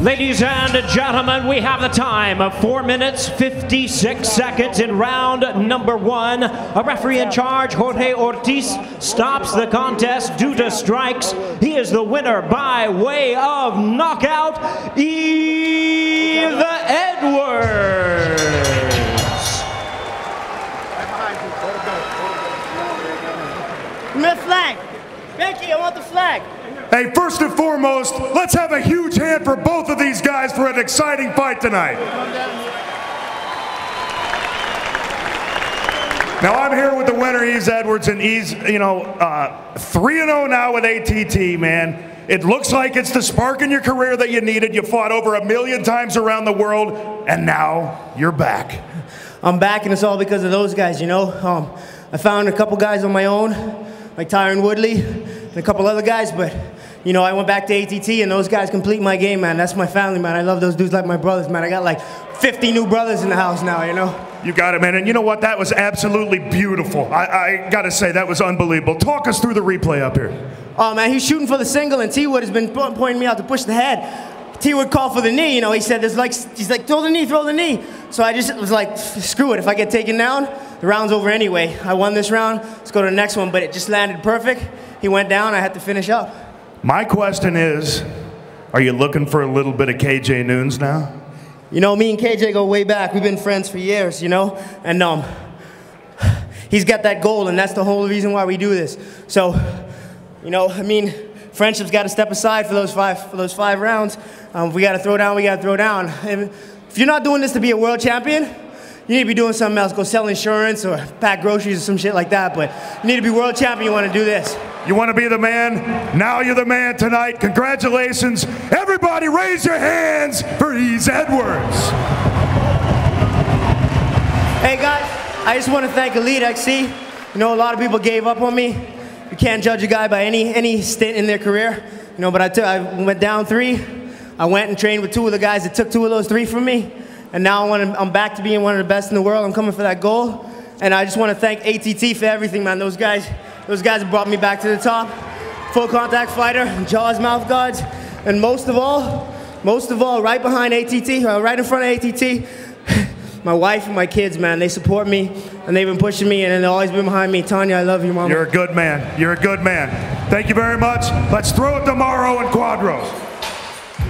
Ladies and gentlemen, we have the time of 4 minutes, 56 seconds in round number 1. A referee in charge, Jorge Ortiz, stops the contest due to strikes. He is the winner by way of knockout, Yves Edwards. Give me the flag. Becky, I want the flag. Hey, first and foremost, let's have a huge hand for both of these guys for an exciting fight tonight. Now, I'm here with the winner, Yves Edwards, and Yves, you know, 3-0 now with ATT, man. It looks like it's the spark in your career that you needed. You fought over 1 million times around the world, and now you're back. I'm back, and it's all because of those guys, you know. I found a couple guys on my own, like Tyron Woodley, and a couple other guys, but you know, I went back to ATT, and those guys complete my game, man. That's my family, man. I love those dudes like my brothers, man. I got like 50 new brothers in the house now, you know? You got it, man. And you know what? That was absolutely beautiful. I got to say, that was unbelievable. Talk us through the replay up here. Oh, man, he's shooting for the single, and T-Wood has been pointing me out to push the head. T-Wood called for the knee, you know. He said, he's like, throw the knee, throw the knee. So I just was like, screw it. If I get taken down, the round's over anyway. I won this round. Let's go to the next one. But it just landed perfect. He went down. I had to finish up. My question is, are you looking for a little bit of KJ Noons now? You know, me and KJ go way back. We've been friends for years, you know? And he's got that goal, and that's the whole reason why we do this. So, you know, I mean, friendship's got to step aside for those five rounds. If we got to throw down, we got to throw down. And if you're not doing this to be a world champion, you need to be doing something else. Go sell insurance or pack groceries or some shit like that. But you need to be world champion, you want to do this. You want to be the man? Now you're the man tonight. Congratulations. Everybody raise your hands for Yves Edwards. Hey guys, I just want to thank Elite XC. You know, a lot of people gave up on me. You can't judge a guy by any stint in their career. You know, but I went down 3. I went and trained with 2 of the guys that took 2 of those 3 from me. And now I'm back to being one of the best in the world. I'm coming for that goal. And I just want to thank ATT for everything, man. Those guys have brought me back to the top. Full contact fighter, jaws, mouth guards, and most of all, right behind ATT, right in front of ATT, my wife and my kids, man. They support me, and they've been pushing me, and they've always been behind me. Tanya, I love you, Mama. You're a good man. You're a good man. Thank you very much. Let's throw it tomorrow in Quadros.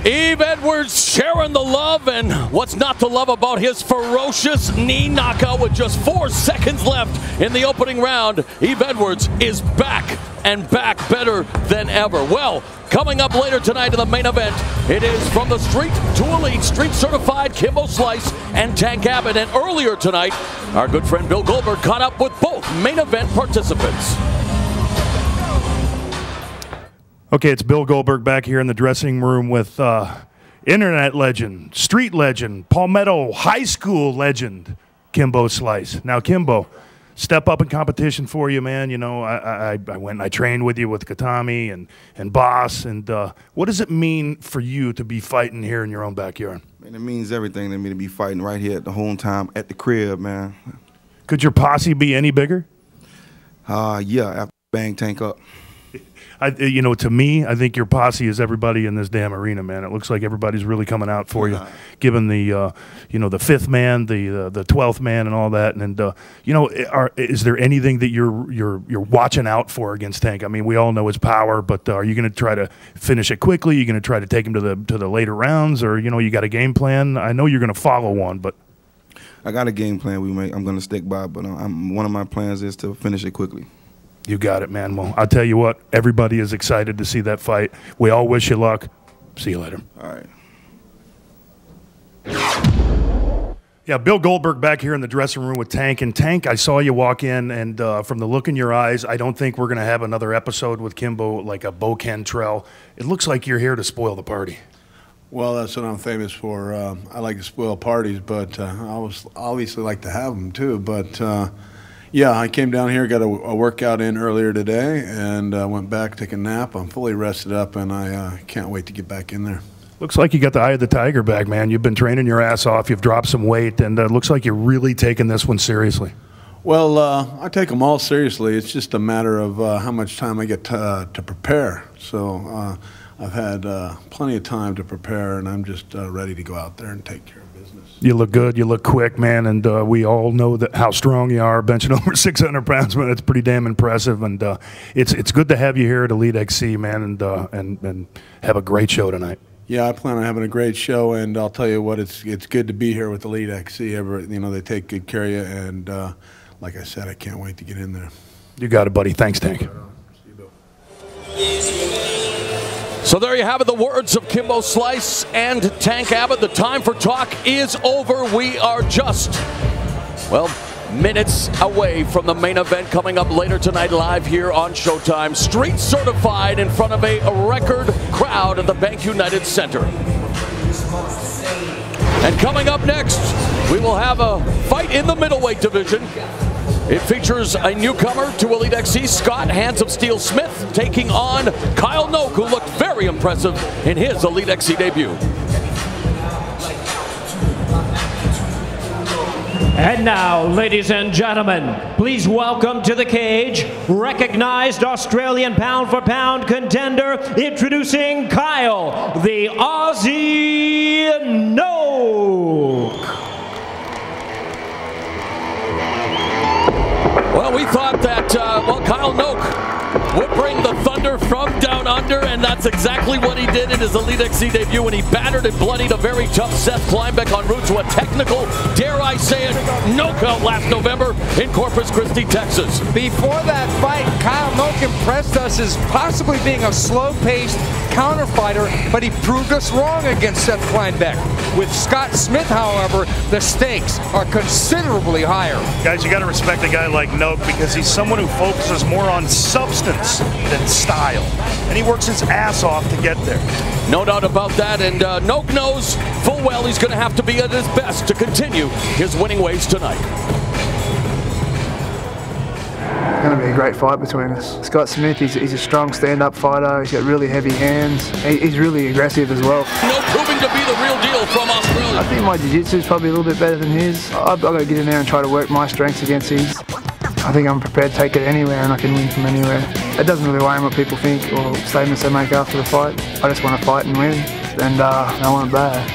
Yves Edwards sharing the love, and what's not to love about his ferocious knee knockout with just 4 seconds left in the opening round. Yves Edwards is back, and back better than ever. Well, coming up later tonight in the main event, it is from the street to elite, street certified Kimbo Slice and Tank Abbott. And earlier tonight, our good friend Bill Goldberg caught up with both main event participants. Okay, it's Bill Goldberg back here in the dressing room with internet legend, street legend, Palmetto High School legend, Kimbo Slice. Now, Kimbo, step up in competition for you, man. You know, I went and I trained with you with Katami and Boss. And what does it mean for you to be fighting here in your own backyard? Man, it means everything to me to be fighting right here at the home time at the crib, man. Could your posse be any bigger? Yeah, after bang Tank up. You know, to me, I think your posse is everybody in this damn arena, man. It looks like everybody's really coming out for you, given the, you know, the 5th man, the 12th man, and all that. And you know, is there anything that you're watching out for against Tank? I mean, we all know his power, but are you going to try to finish it quickly? Are you going to try to take him to the later rounds, or you know, you got a game plan? I know you're going to follow one, but I got a game plan I'm going to stick by, but one of my plans is to finish it quickly. You got it, man. Well, I'll tell you what, everybody is excited to see that fight. We all wish you luck. See you later. All right. Yeah, Bill Goldberg back here in the dressing room with Tank. And Tank, I saw you walk in, and from the look in your eyes, I don't think we're going to have another episode with Kimbo like a Bo Cantrell. It looks like you're here to spoil the party. Well, that's what I'm famous for. I like to spoil parties, but I obviously like to have them too. But yeah, I came down here, got a workout in earlier today, and went back, took a nap. I'm fully rested up, and I can't wait to get back in there. Looks like you got the eye of the tiger back, man. You've been training your ass off. You've dropped some weight, and it looks like you're really taking this one seriously. Well, I take them all seriously. It's just a matter of how much time I get to prepare. So I've had plenty of time to prepare, and I'm just ready to go out there and take care of business. You look good. You look quick, man, and we all know that how strong you are, benching over 600 pounds, man. It's pretty damn impressive, and it's good to have you here at Elite XC, man, and have a great show tonight. Yeah, I plan on having a great show, and I'll tell you what, it's good to be here with Elite XC. You know, they take good care of you, and like I said, I can't wait to get in there. You got it, buddy. Thanks, Tank. So there you have it, the words of Kimbo Slice and Tank Abbott. The time for talk is over. We are just, well, minutes away from the main event coming up later tonight live here on Showtime. Street certified in front of a record crowd at the Bank United Center. And coming up next, we will have a fight in the middleweight division. It features a newcomer to Elite XC, Scott Hands of Steel Smith, taking on Kyle Noke, who looked very impressive in his Elite XC debut. And now, ladies and gentlemen, please welcome to the cage, recognized Australian pound-for-pound contender, introducing Kyle, the Aussie Noke. Well, we thought that, Kyle Noke would bring the thunder from down under, and that's exactly what he did in his Elite XC debut when he battered and bloodied a very tough Seth Kleinbeck en route to a technical, dare I say it, knockout last November in Corpus Christi, Texas. Before that fight, Kyle Noke impressed us as possibly being a slow-paced counter fighter, but he proved us wrong against Seth Kleinbeck. With Scott Smith, however, the stakes are considerably higher. Guys, you got to respect a guy like Noke because he's someone who focuses more on substance than style, and he works his ass off to get there. No doubt about that, and Noke knows full well he's going to have to be at his best to continue his winning ways tonight. It's going to be a great fight between us. Scott Smith, he's a strong stand-up fighter. He's got really heavy hands. He's really aggressive as well. Noke proving to be the real deal from Australia. I think my jiu-jitsu is probably a little bit better than his. I've got to get in there and try to work my strengths against his. I think I'm prepared to take it anywhere, and I can win from anywhere. It doesn't really worry me what people think or statements they make after the fight. I just want to fight and win, and I want it bad.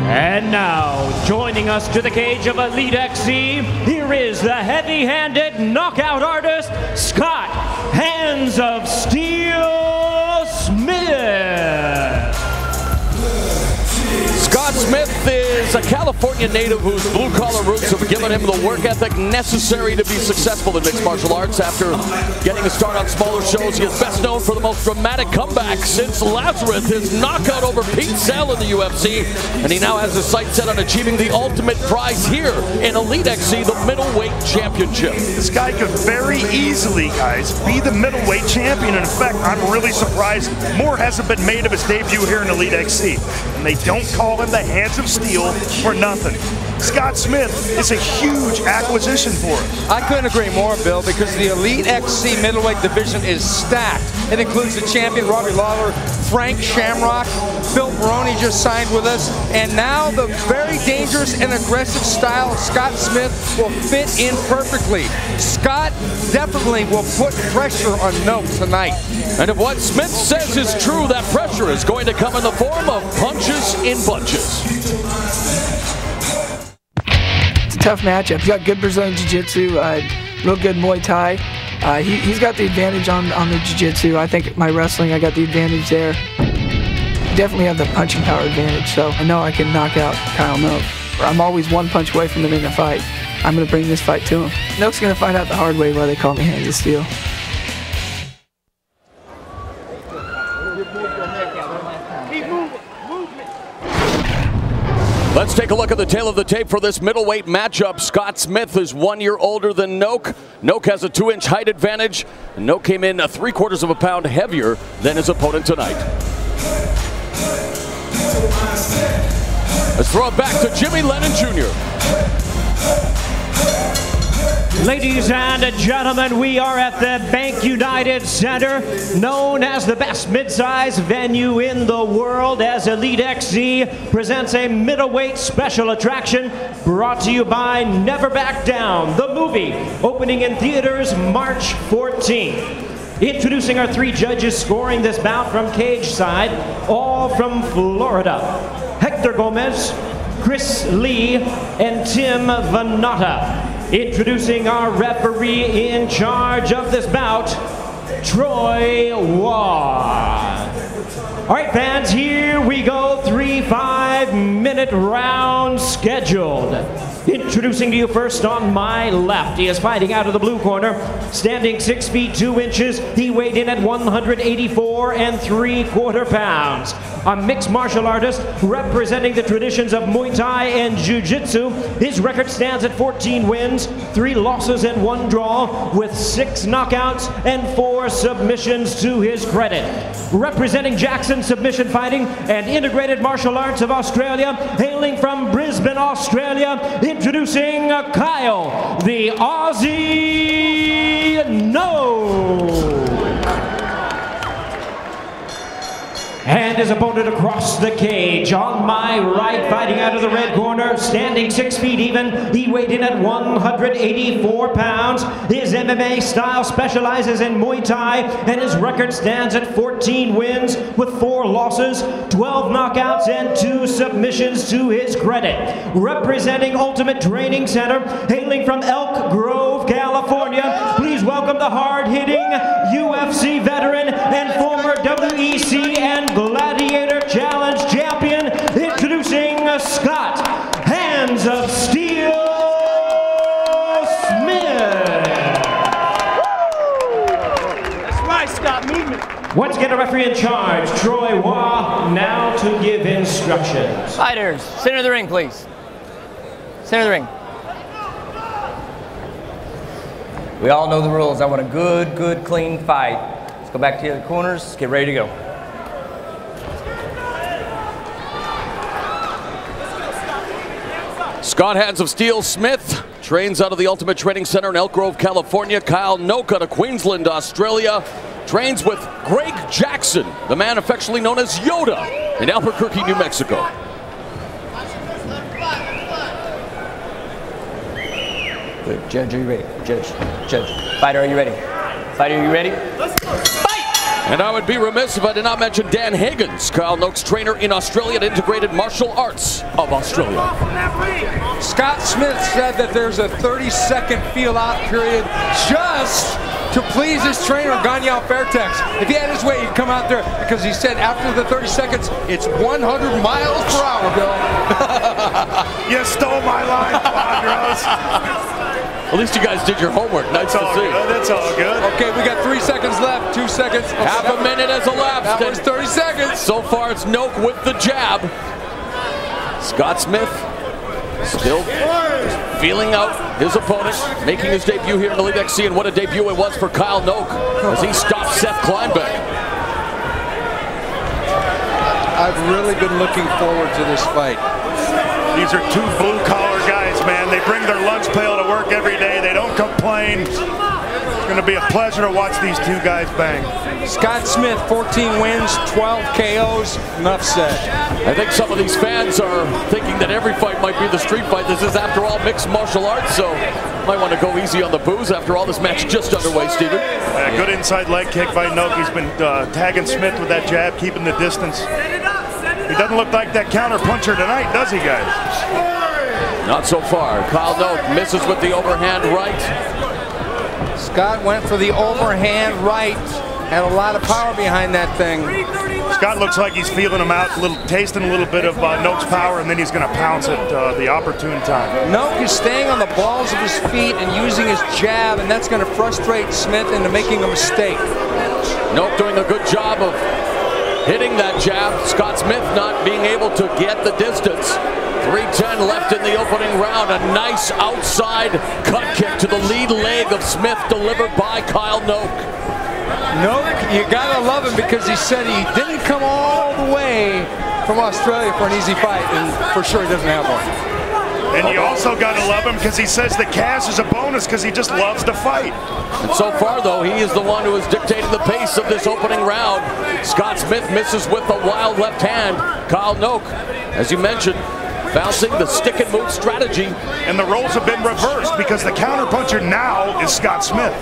And now, joining us to the cage of Elite XC, here is the heavy-handed knockout artist, Scott Hands of Steel Smith. Scott Smith is a California native whose blue-collar roots have given him the work ethic necessary to be successful in mixed martial arts. After getting a start on smaller shows, he is best known for the most dramatic comeback since Lazarus, his knockout over Pete Sell in the UFC, and he now has his sights set on achieving the ultimate prize here in Elite XC, the middleweight championship. This guy could very easily, guys, be the middleweight champion. And in fact, I'm really surprised more hasn't been made of his debut here in Elite XC. And they don't call him the Hands of Steel for nothing. Scott Smith is a huge acquisition for us. I couldn't agree more, Bill, because the Elite XC middleweight division is stacked. It includes the champion Robbie Lawler, Frank Shamrock, Phil Baroni just signed with us, and now the very dangerous and aggressive style of Scott Smith will fit in perfectly. Scott definitely will put pressure on Noke tonight. And if what Smith says is true, that pressure is going to come in the form of punches in bunches. It's a tough matchup. He's got good Brazilian Jiu-Jitsu, real good Muay Thai. He's got the advantage on the Jiu-Jitsu. I think my wrestling, I got the advantage there. Definitely have the punching power advantage, so I know I can knock out Kyle Noke. I'm always one punch away from winning a fight. I'm going to bring this fight to him. Noke's going to find out the hard way why they call me Hands of Steel. Let's take a look at the tail of the tape for this middleweight matchup. Scott Smith is 1 year older than Noke. Noke has a 2-inch height advantage, and Noke came in 3/4 of a pound heavier than his opponent tonight. Let's throw it back to Jimmy Lennon Jr. Ladies and gentlemen, we are at the Bank United Center, known as the best mid-size venue in the world, as Elite XC presents a middleweight special attraction brought to you by Never Back Down, the movie, opening in theaters March 14th. Introducing our 3 judges scoring this bout from cage side, all from Florida. Hector Gomez, Chris Lee, and Tim Vanatta. Introducing our referee in charge of this bout, Troy Waugh. All right, fans, here we go. 3 5-minute rounds scheduled. Introducing to you first on my left, he is fighting out of the blue corner, standing 6 feet 2 inches. He weighed in at 184 3/4 pounds. A mixed martial artist representing the traditions of Muay Thai and Jiu-Jitsu. His record stands at 14 wins, 3 losses and 1 draw, with 6 knockouts and 4 submissions to his credit. Representing Jackson Submission Fighting and Integrated Martial Arts of Australia, hailing from Brisbane, Australia, introducing Kyle, the Aussie Noke. And his opponent across the cage. On my right, fighting out of the red corner, standing 6 feet even. He weighed in at 184 pounds. His MMA style specializes in Muay Thai, and his record stands at 14 wins with 4 losses, 12 knockouts, and 2 submissions to his credit. Representing Ultimate Training Center, hailing from Elk Grove, California, please welcome the hard-hitting UFC veteran and former WEC and Gladiator Challenge champion, introducing Scott Hands of Steel Smith. That's right, Scott, meet me. Once again, a referee in charge, Troy Waugh, now to give instructions. Fighters, center of the ring, please. Center of the ring. We all know the rules. I want a good, clean fight. Let's go back to the other corners. Let's get ready to go. Scott Hands of Steel Smith trains out of the Ultimate Training Center in Elk Grove, California. Kyle Noke out of Queensland, Australia, trains with Greg Jackson, the man affectionately known as Yoda, in Albuquerque, New Mexico. Good. Judge, are you ready? Judge. Fighter, are you ready? Fighter, are you ready? Let's go. And I would be remiss if I did not mention Dan Higgins, Kyle Noke's trainer in Australia at Integrated Martial Arts of Australia. Scott Smith said that there's a 30-second feel-out period just to please his trainer, Ganyal Fairtex. If he had his way, he'd come out there, because he said after the 30 seconds, it's 100 miles per hour, Bill. You stole my line, Quadros. At least you guys did your homework. Nice to see. That's all good. Okay, we got 3 seconds left, 2 seconds. Half a minute has elapsed. That was 30 seconds. So far, it's Noke with the jab. Scott Smith still feeling out his opponent, making his debut here in the Elite XC, and what a debut it was for Kyle Noke as he stopped Seth Kleinbeck. I've really been looking forward to this fight. These are 2 blue-collar guys, man. They bring their lunch pail to work every day. They don't complain. It's going to be a pleasure to watch these 2 guys bang. Scott Smith, 14 wins, 12 KOs. Enough said. I think some of these fans are thinking that every fight might be the street fight. This is, after all, mixed martial arts, so might want to go easy on the booze after all this match just underway, Steven. Yeah, good inside leg kick by Noke. He's been tagging Smith with that jab, keeping the distance. He doesn't look like that counter puncher tonight, does he, guys? Not so far. Kyle Noke misses with the overhand right. Scott went for the overhand right. Had a lot of power behind that thing. Scott looks like he's feeling him out, tasting a little bit of Noke's power, and then he's going to pounce at the opportune time. Noke is staying on the balls of his feet and using his jab, and that's going to frustrate Smith into making a mistake. Noke doing a good job of hitting that jab. Scott Smith not being able to get the distance. 3:10 left in the opening round. A nice outside cut kick to the lead leg of Smith delivered by Kyle Noke. Noke, you gotta love him, because he said he didn't come all the way from Australia for an easy fight, and for sure he doesn't have one. And you also gotta love him because he says the cash is a bonus because he just loves to fight. And so far, though, he is the one who is dictating the pace of this opening round. Scott Smith misses with a wild left hand. Kyle Noke, as you mentioned, bouncing the stick and move strategy. And the roles have been reversed because the counterpuncher now is Scott Smith.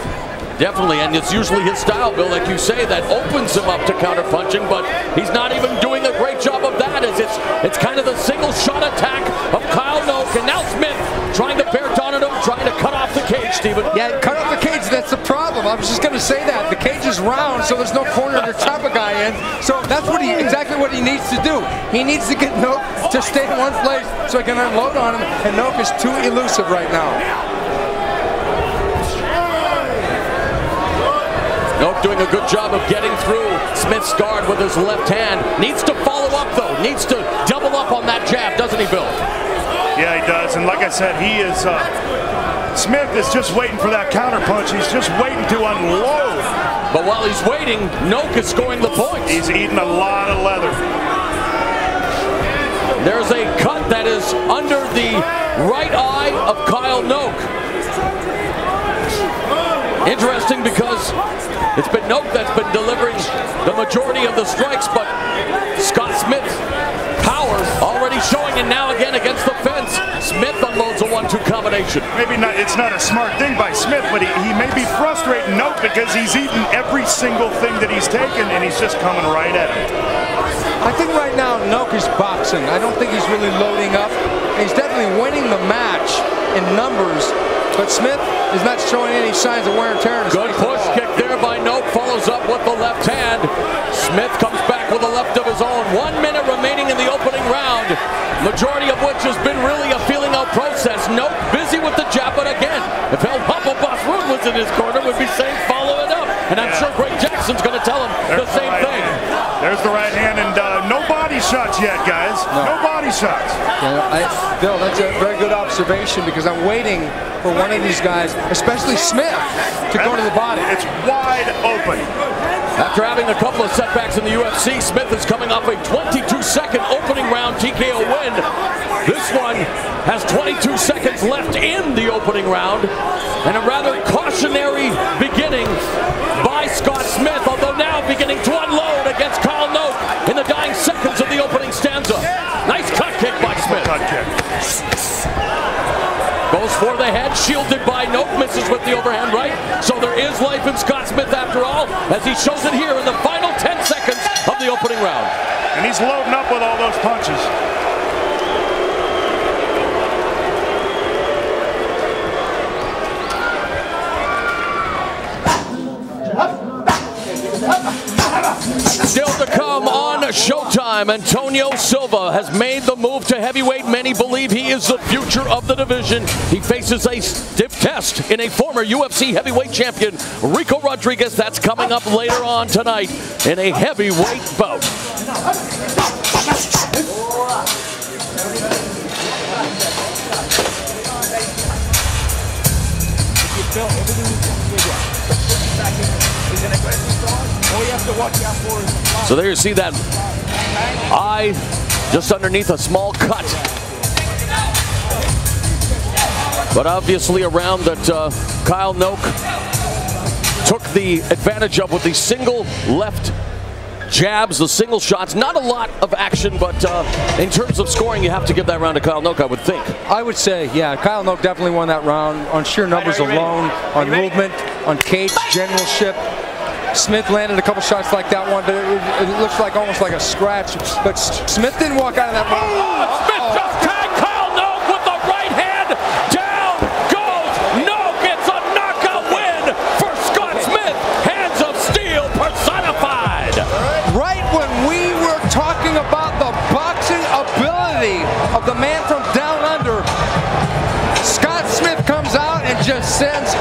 Definitely, and it's usually his style, Bill, like you say, that opens him up to counter-punching, but he's not even doing a great job of that, as it's kind of the single shot attack of Kyle Noke, and now Smith trying to bear down on him, trying to cut off the cage, Steven. Yeah, cut off the cage, that's the problem. I was just going to say that. The cage is round, so there's no corner to trap a guy in, so that's exactly what he needs to do. He needs to get Noke to stay in one place so he can unload on him, and Noke is too elusive right now. Noke doing a good job of getting through Smith's guard with his left hand. Needs to follow up, though. Needs to double up on that jab, doesn't he, Bill? Yeah, he does. And like I said, he is... Smith is just waiting for that counter punch. He's just waiting to unload. But while he's waiting, Noke is scoring the points. He's eating a lot of leather. There's a cut that is under the right eye of Kyle Noke. Interesting, because it's been Noke that's been delivering the majority of the strikes, but Scott Smith's power already showing, and now again against the fence, Smith unloads a 1-2 combination. Maybe not, it's not a smart thing by Smith, but he may be frustrating Noke because he's eaten every single thing that he's taken, and he's just coming right at him. I think right now Noke is boxing. I don't think he's really loading up. He's definitely winning the match in numbers, but Smith is not showing any signs of wear and tear. Good push kick there by Noke, follows up with the left hand. Smith comes back with a left of his own. 1 minute remaining in the opening round, majority of which has been really a feeling out process. Noke busy with the jab, but again, if El Papa Basroon was in his corner, would be saying follow it up. And I'm sure Greg Jackson's going to tell him the same thing. There's the right hand, and no body shots yet, guys. No body shots. Yeah, Bill, that's a very good observation, because I'm waiting for one of these guys, especially Smith, to go to the body. It's wide open. After having a couple of setbacks in the UFC, Smith is coming off a 22-second opening round TKO win. This one has 22 seconds left in the opening round, and a rather cautionary beginning by Scott Smith, although now beginning to unload against Kyle Noke in the dying seconds of the opening stanza. Nice cut kick by Smith. Cut kick. Goes for the head, shielded by Noke, misses with the overhand right. So there is life in Scott Smith after all, as he shows it here in the final 10 seconds of the opening round. And he's loading up with all those punches. Still to come on Showtime, Antonio Silva has made the move to heavyweight. Many believe he is the future of the division. He faces a stiff test in a former UFC heavyweight champion, Ricco Rodriguez. That's coming up later on tonight in a heavyweight bout. So there you see that eye just underneath a small cut. But obviously a round that Kyle Noke took the advantage of with the single left jabs, the single shots. Not a lot of action, but in terms of scoring, you have to give that round to Kyle Noke, I would think. I would say, yeah, Kyle Noke definitely won that round on sheer numbers alone, on movement, on cage generalship. Smith landed a couple shots like that one, but it looks like almost like a scratch. But Smith didn't walk out of that round. Smith just tagged Kyle Noke with the right hand. Down goes Noke. It's a knockout win for Scott Smith. Hands of steel personified. Right when we were talking about the boxing ability of the man from down under, Scott Smith comes out and just sends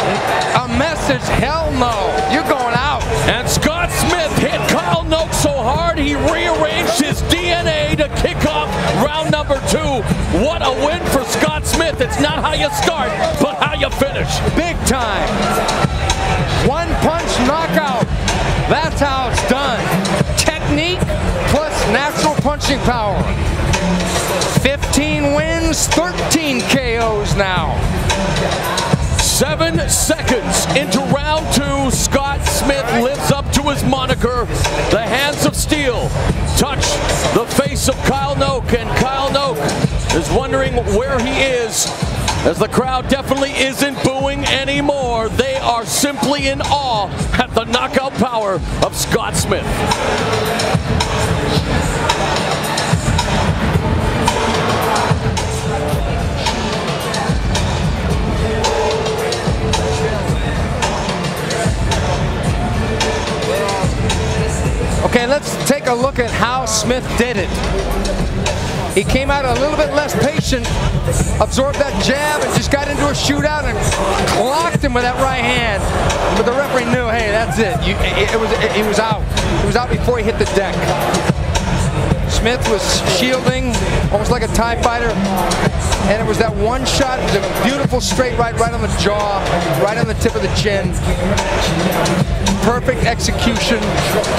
a message, hell no, you're going out. And Scott Smith hit Kyle Noke so hard he rearranged his DNA to kick off round number 2. What a win for Scott Smith. It's not how you start, but how you finish. Big time. One punch knockout. That's how it's done. Technique plus natural punching power. 15 wins, 13 KOs now. 7 seconds into round 2, Scott Smith lives up to his moniker. The hands of steel touch the face of Kyle Noke, and Kyle Noke is wondering where he is, as the crowd definitely isn't booing anymore. They are simply in awe at the knockout power of Scott Smith. Okay, let's take a look at how Smith did it. He came out a little bit less patient, absorbed that jab, and just got into a shootout and blocked him with that right hand. But the referee knew, hey, that's it. He was out. He was out before he hit the deck. Smith was shielding, almost like a TIE fighter, and it was that one shot, the beautiful straight right on the jaw, right on the tip of the chin. Perfect execution.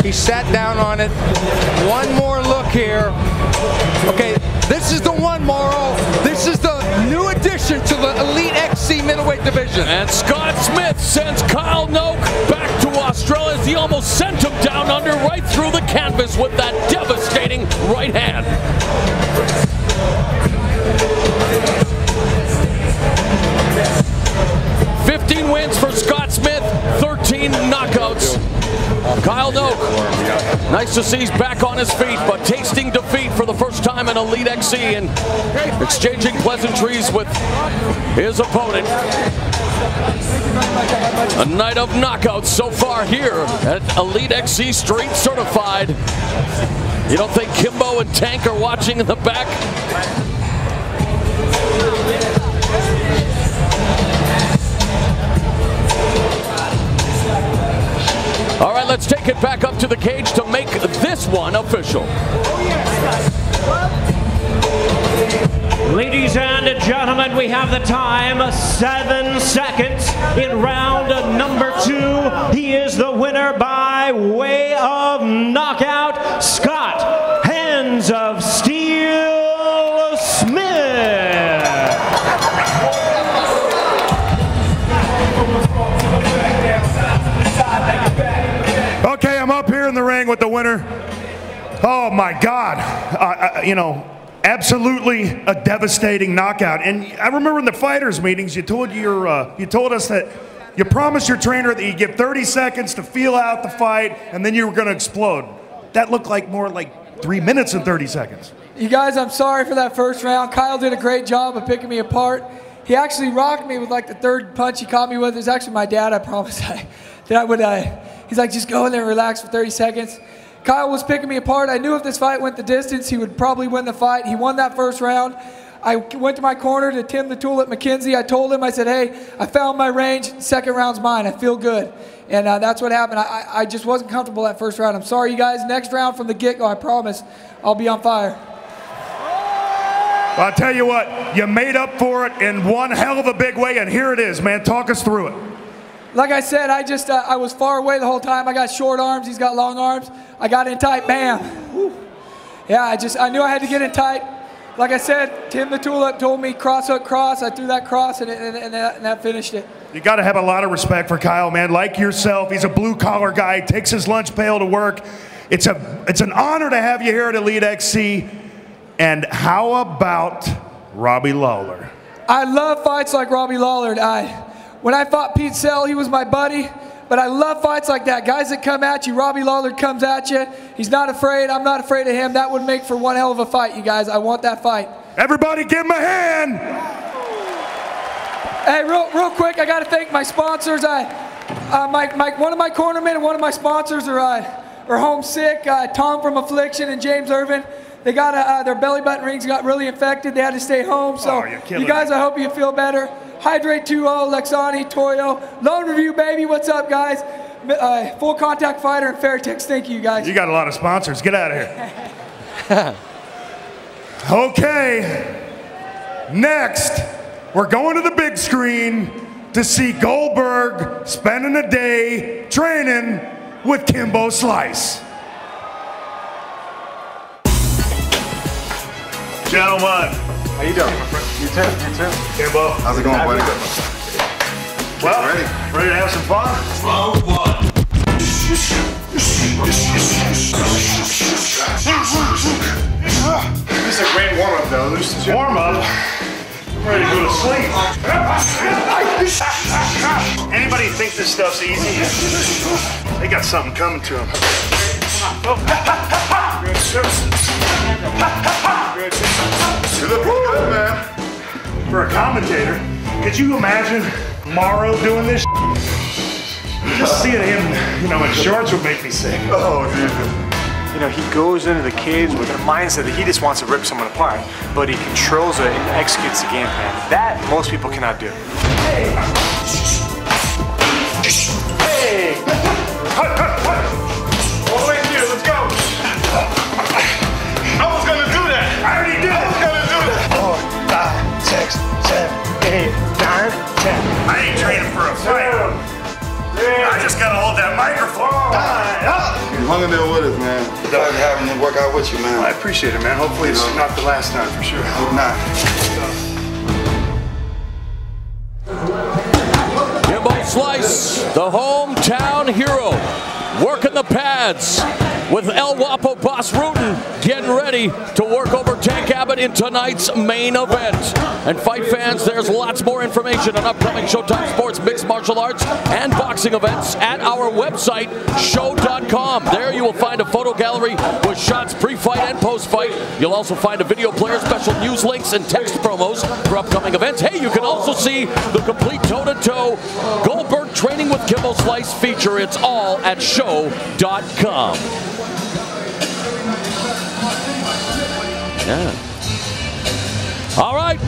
He sat down on it. One more look here. Okay, this is the one, Morrow. This is the new addition to the Elite XC middleweight division. And Scott Smith sends Kyle Noke back to Australia as he almost sent him down under right through the canvas with that devastating right hand. 15 wins for Scott Smith, 13 knockouts. Kyle Noke, nice to see he's back on his feet, but tasting defeat for the first time in Elite XC and exchanging pleasantries with his opponent. A night of knockouts so far here at Elite XC Street Certified. You don't think Kimbo and Tank are watching in the back? All right, let's take it back up to the cage to make this one official. Ladies and gentlemen, we have the time, 7 seconds in round number 2. He is the winner by way of knockout, Scott Hands of Steel Smith. Okay, I'm up here in the ring with the winner. Oh my God, you know, absolutely a devastating knockout. And I remember in the fighters meetings, you told us that you promised your trainer that you give 30 seconds to feel out the fight, and then you were going to explode. That looked like more like 3 minutes and 30 seconds. You guys, I'm sorry for that first round. Kyle did a great job of picking me apart. He actually rocked me with like the third punch he caught me with. It was actually my dad, I promised that I would. He's like, just go in there and relax for 30 seconds. Kyle was picking me apart. I knew if this fight went the distance, he would probably win the fight. He won that first round. I went to my corner to Tim the Tool at McKenzie. I told him, I said, hey, I found my range. Second round's mine. I feel good. And that's what happened. I just wasn't comfortable that first round. I'm sorry, you guys. Next round from the get-go, I promise, I'll be on fire. Well, I'll tell you what, you made up for it in one hell of a big way, and here it is, man. Talk us through it. Like I said, I was far away the whole time. I got short arms. He's got long arms. I got in tight. Bam. Woo. Yeah, I knew I had to get in tight. Like I said, Tim the Tool told me cross hook cross. I threw that cross and that finished it. You got to have a lot of respect for Kyle, man. Like yourself, he's a blue-collar guy. Takes his lunch pail to work. It's an honor to have you here at Elite XC. And how about Robbie Lawler? I love fights like Robbie Lawler. When I fought Pete Sell, he was my buddy. But I love fights like that. Guys that come at you, Robbie Lawler comes at you. He's not afraid. I'm not afraid of him. That would make for one hell of a fight, you guys. I want that fight. Everybody give him a hand. Hey, real quick, I got to thank my sponsors. One of my cornermen and one of my sponsors are homesick. Tom from Affliction and James Irvin. They got their belly button rings got really infected. They had to stay home. So you guys, I hope you feel better. Hydrate 2-0, Lexani, Toyo. Lone Review, baby. What's up, guys? Full Contact Fighter and Fairtex. Thank you, guys. You got a lot of sponsors. Get out of here. Okay. Next, we're going to the big screen to see Goldberg spending a day training with Kimbo Slice. Gentlemen. How you doing? You too, you too. Kimbo. How's it going, buddy? Well, ready to have some fun? Round one. This is a great warm-up, though. Warm-up? I'm ready to go to sleep. Anybody think this stuff's easy? They got something coming to them. Good, sir. You look good, man. For a commentator, could you imagine Morrow doing this? Just seeing him, you know, in shorts would make me sick. Oh, Jesus. You know, he goes into the cage with a mindset that he just wants to rip someone apart, but he controls it and executes the game plan. That most people cannot do. Hey! Hey! Cut, cut, cut! All the way through, let's go! I was gonna do that! I already did! I was gonna do that! 4, 5, 6, 7, 8, 9, 10. I ain't training for a fight. I just gotta hold that microphone. You hung in there with us, man. Glad to having him work out with you, man. I appreciate it, man. Hopefully it's not the last time, for sure. Hope not. Kimbo Slice, the hometown hero, working the pads with El Guapo Boss Rutan, getting ready to work over Tank Abbott in tonight's main event. And fight fans, there's lots more information on upcoming Showtime Sports mixed martial arts and boxing events at our website, show.com. There you will find a photo gallery with shots pre-fight and post-fight. You'll also find a video player, special news links, and text promos for upcoming events. Hey, you can also see the complete toe-to-toe Goldberg Training with Kimbo Slice feature. It's all at show.com. Yeah. All right.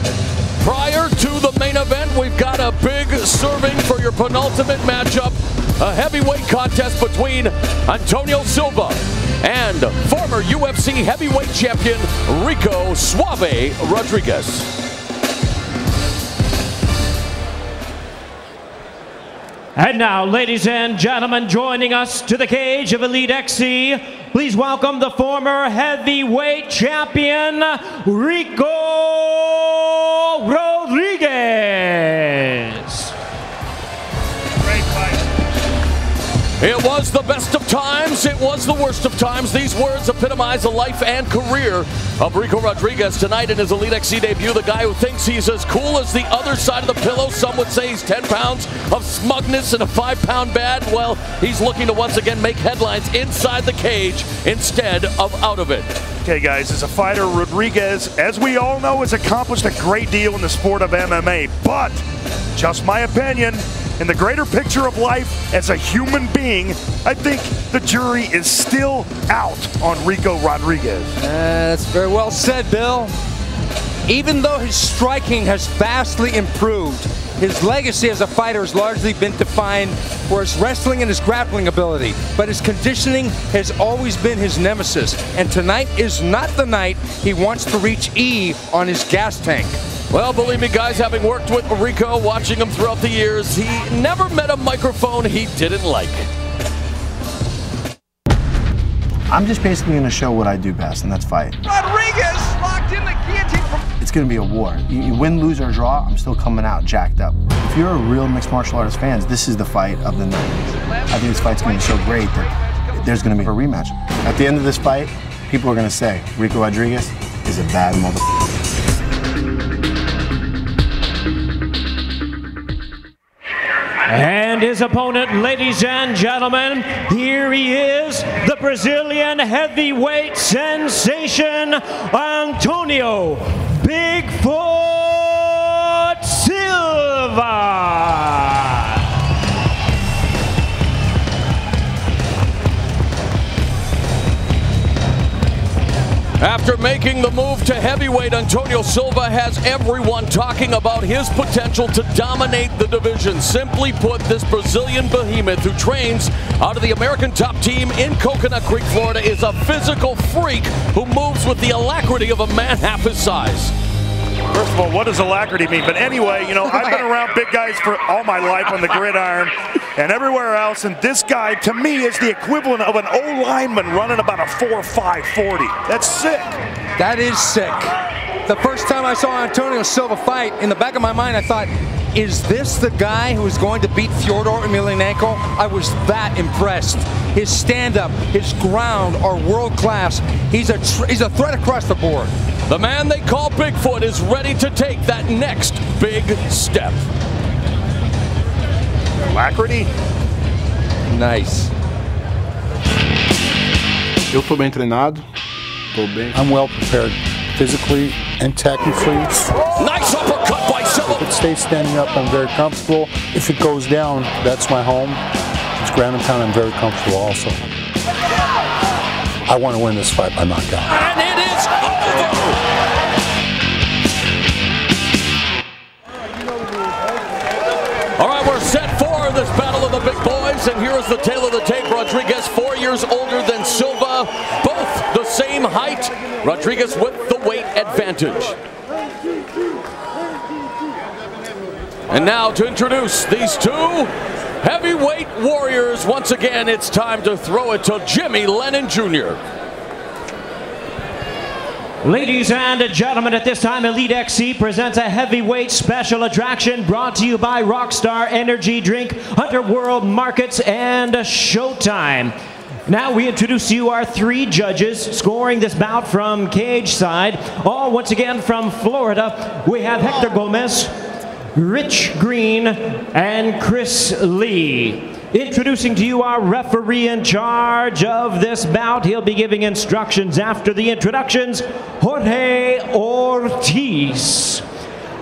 Prior to the main event, we've got a big serving for your penultimate matchup. A heavyweight contest between Antônio Silva and former UFC heavyweight champion Ricco Suave Rodriguez. And now, ladies and gentlemen, joining us to the cage of Elite XC, please welcome the former heavyweight champion, Ricco Rodriguez. Great fight. It was the best of times, it was the worst of times. These words epitomize the life and career of Ricco Rodriguez tonight in his Elite XC debut. The guy who thinks he's as cool as the other side of the pillow. Some would say he's 10 pounds of smugness and a 5-pound bad. Well, he's looking to once again make headlines inside the cage instead of out of it. Okay, guys, as a fighter, Rodriguez, as we all know, has accomplished a great deal in the sport of MMA. But, just my opinion, in the greater picture of life as a human being, I think the jury is still out on Ricco Rodriguez. That's very well said, Bill. Even though his striking has vastly improved, his legacy as a fighter has largely been defined for his wrestling and his grappling ability. But his conditioning has always been his nemesis. And tonight is not the night he wants to reach E on his gas tank. Well, believe me, guys, having worked with Ricco, watching him throughout the years, he never met a microphone he didn't like. I'm just basically going to show what I do best, and that's fight. Rodriguez locked in the guillotine. It's going to be a war. You win, lose, or draw, I'm still coming out jacked up. If you're a real mixed martial arts fan, this is the fight of the night. I think this fight's going to be so great that there's going to be a rematch. At the end of this fight, people are going to say, Ricco Rodriguez is a bad motherfucker. And his opponent, ladies and gentlemen, here he is, the Brazilian heavyweight sensation, Antônio Bigfoot Silva. After making the move to heavyweight, Antônio Silva has everyone talking about his potential to dominate the division. Simply put, this Brazilian behemoth who trains out of the American top team in Coconut Creek, Florida, is a physical freak who moves with the alacrity of a man half his size. First of all, what does alacrity mean? But anyway, you know, I've been around big guys for all my life on the gridiron and everywhere else, and this guy, to me, is the equivalent of an O-lineman running about a 4.5 40. That's sick. That is sick. The first time I saw Antônio Silva fight, in the back of my mind, I thought, is this the guy who is going to beat Fyodor Emelianenko? I was that impressed. His stand-up, his ground are world-class. He's a threat across the board. The man they call Bigfoot is ready to take that next big step. alacrity. Nice. Eu tô bem treinado. Tô bem. I'm well prepared physically and technically. Nice uppercut by Silva. If it stays standing up, I'm very comfortable. If it goes down, that's my home. If it's ground and pound, I'm very comfortable also. I want to win this fight by knockout. And it is over! All right, we're set for this battle of the big boys, and here is the tale of the tape. Rodriguez, 4 years older than Silva, both the same height. Rodriguez with the weight advantage. And now to introduce these two heavyweight warriors. Once again, it's time to throw it to Jimmy Lennon Jr. Ladies and gentlemen, at this time, Elite XC presents a heavyweight special attraction brought to you by Rockstar Energy Drink, Underworld Markets, and Showtime. Now we introduce to you our three judges scoring this bout from cage side. All once again from Florida. We have Hector Gomez, Rich Green, and Chris Lee. Introducing to you our referee in charge of this bout. He'll be giving instructions after the introductions, Jorge Ortiz.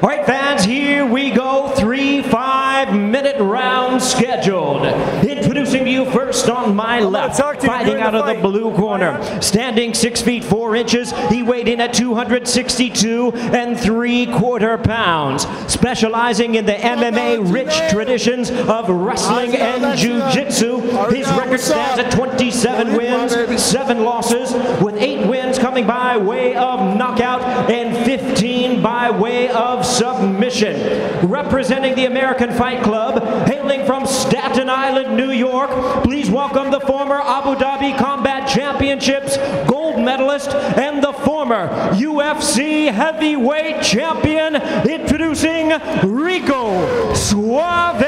All right, fans, here we go. 3 5-minute rounds scheduled. Introducing to you first on my left, fighting out of the blue corner. Standing 6 feet 4 inches, he weighed in at 262 3/4 pounds. Specializing in the MMA-rich traditions of wrestling and jiu-jitsu, his record stands at 27 wins, 7 losses, with 8 wins coming by way of knockout and 15 by way of submission. Representing the American Fight Club, hailing from Staten Island, New York, please welcome the former Abu Dhabi Combat Championships gold medalist and the former UFC heavyweight champion, introducing Ricco Suave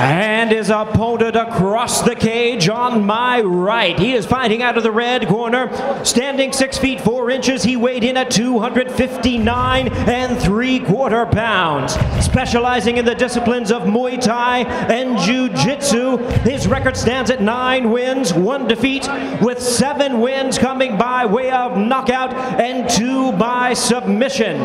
and his opponent across the cage on my right. He is fighting out of the red corner. Standing 6 feet 4 inches, he weighed in at 259 3/4 pounds. Specializing in the disciplines of Muay Thai and Jiu-Jitsu, his record stands at 9 wins, 1 defeat, with 7 wins coming by way of knockout and 2 by submission.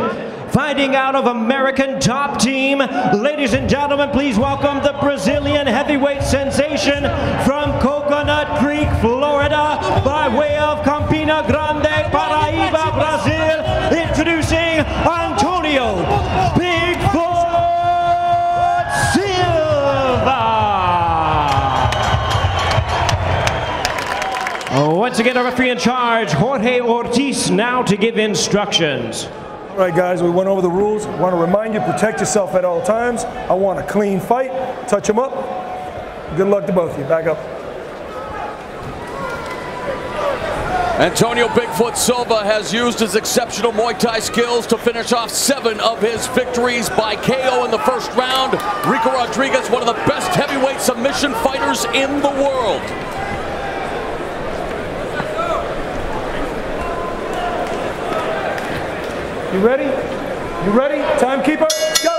Fighting out of American Top Team, ladies and gentlemen, please welcome the Brazilian heavyweight sensation from Coconut Creek, Florida, by way of Campina Grande, Paraíba, Brazil, introducing Antônio Bigfoot Silva. Once again, our referee in charge, Jorge Ortiz, now to give instructions. All right, guys, we went over the rules. I want to remind you, protect yourself at all times. I want a clean fight. Touch them up. Good luck to both of you. Back up. Antonio Bigfoot Silva has used his exceptional Muay Thai skills to finish off 7 of his victories by KO in the first round. Ricco Rodriguez, one of the best heavyweight submission fighters in the world. You ready? You ready? Timekeeper, go!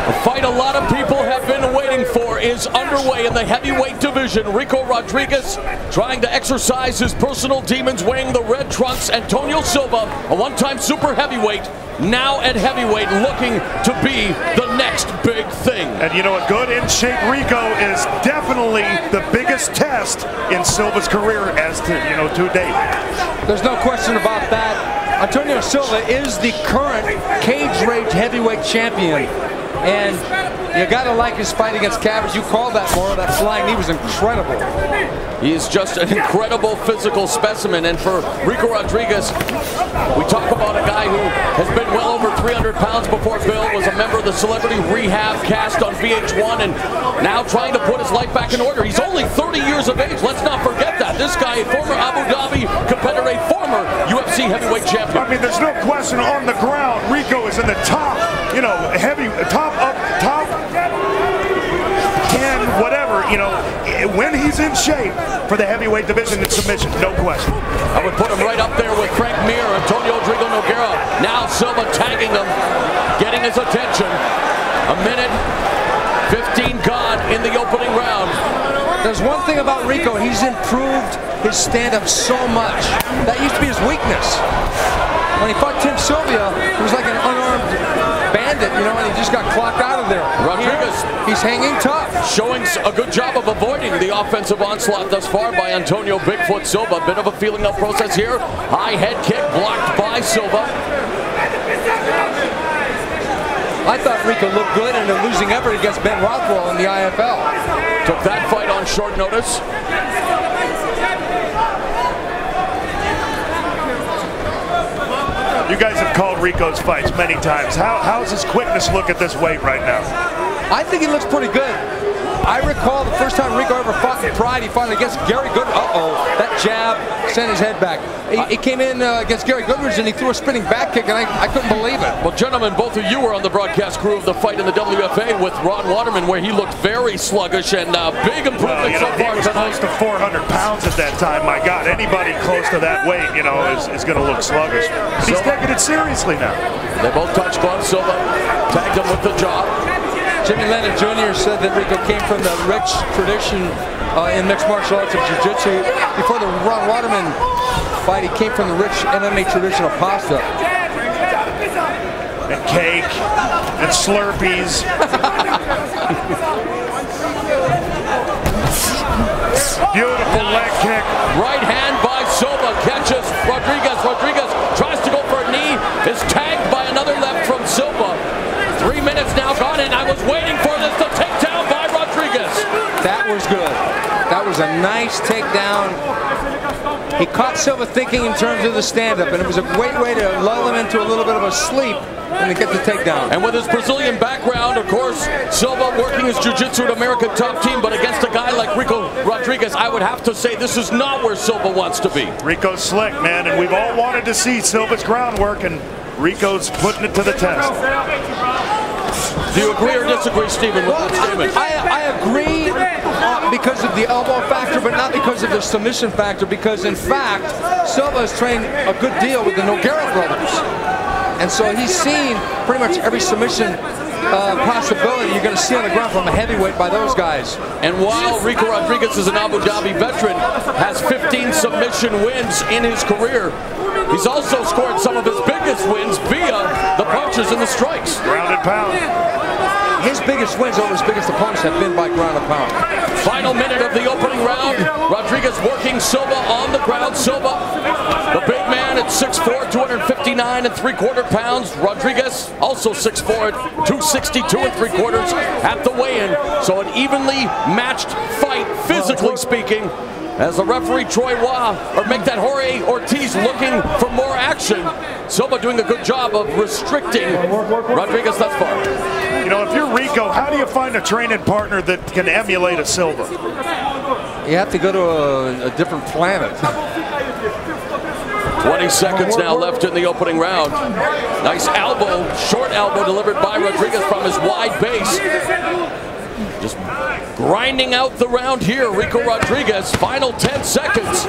A fight a lot of people have been waiting for is underway in the heavyweight division. Ricco Rodriguez trying to exercise his personal demons, wearing the red trunks. Antonio Silva, a one-time super heavyweight, now at heavyweight, looking to be the next big thing. And you know what, good in shape Ricco is definitely the biggest test in Silva's career as to, to date. There's no question about that. Antonio Silva is the current cage rage heavyweight champion. And you gotta like his fight against Cabbage. You called that more. That flying knee was incredible. He's just an incredible physical specimen. And for Ricco Rodriguez, we talk about a guy who has been well over 300 pounds before Bill, was a member of the Celebrity Rehab cast on VH1, and now trying to put his life back in order. He's only 30 years of age. Let's not forget that. This guy, a former Abu Dhabi competitor, a former UFC heavyweight champion. I mean, there's no question on the ground, Ricco is in the top, top 10, whatever, when he's in shape for the heavyweight division in submission, no question. I would put him right up there with Frank Mir, Antonio Nogueira. Now Silva tagging him, getting his attention. A minute 15 gone in the opening round. There's one thing about Ricco, he's improved his stand-up so much. That used to be his weakness. When he fought Tim Sylvia, he was like an unarmed bandit, you know, and he just got clocked out of there. Rodriguez, he's hanging tough. Showing a good job of avoiding the offensive onslaught thus far by Antonio Bigfoot Silva. Bit of a feeling out process here. High head kick blocked by Silva. I thought Ricco looked good in a losing effort against Ben Rothwell in the IFL. Took that fight on short notice. You guys have called Ricco's fights many times. How's his quickness look at this weight right now? I think he looks pretty good. I recall the first time Ricco ever fought in Pride, he fought against Gary Goodridge. That jab sent his head back. He came in against Gary Goodridge and he threw a spinning back kick, and I couldn't believe it. Well, gentlemen, both of you were on the broadcast crew of the fight in the WFA with Ron Waterman, where he looked very sluggish, and big improvement so far. He was close to 400 pounds at that time. My God, anybody close to that weight, you know, is going to look sluggish. But he's taking it seriously now. They both touched gloves. Silva tagged him with the jaw. Jimmy Lennon Jr. said that Ricco came from the rich tradition in mixed martial arts of jiu-jitsu. Before the Ron Waterman fight, he came from the rich MMA tradition of pasta. And cake, and Slurpees. Beautiful leg kick. Right hand by Silva, catches Rodriguez. Rodriguez tries to go for a knee, is tagged by another left from Silva. 3 minutes now gone, and I was waiting for this to take down by Rodriguez. That was good. That was a nice takedown. He caught Silva thinking in terms of the stand-up, and it was a great way to lull him into a little bit of a sleep and to get the takedown. And with his Brazilian background, of course, Silva working his jiu-jitsu at American Top Team, but against a guy like Ricco Rodriguez, I would have to say this is not where Silva wants to be. Ricco's slick, man, and we've all wanted to see Silva's groundwork, and Ricco's putting it to the test. Do you agree or disagree, Stephen, with that statement? I agree because of the elbow factor, but not because of the submission factor, because in fact, Silva has trained a good deal with the Nogueira brothers. And so he's seen pretty much every submission possibility you're going to see on the ground from a heavyweight by those guys. And while Ricco Rodriguez is an Abu Dhabi veteran, has 15 submission wins in his career, he's also scored some of his biggest wins via the punches and the strikes. Ground and pound. His biggest wins over his biggest opponents have been by ground and pound. Final minute of the opening round. Rodriguez working Silva on the ground. Silva, the big man at 6'4", 259 3/4 pounds. Rodriguez, also 6'4", 262 3/4 at the weigh-in. So an evenly matched fight, physically speaking. As the referee Troy make that Jorge Ortiz looking for more action. Silva doing a good job of restricting Rodriguez thus far. You know, if you're Ricco, how do you find a training partner that can emulate a Silva? You have to go to a different planet. 20 seconds now left in the opening round. Nice elbow, short elbow delivered by Rodriguez from his wide base. Just grinding out the round here, Ricco Rodriguez. Final 10 seconds.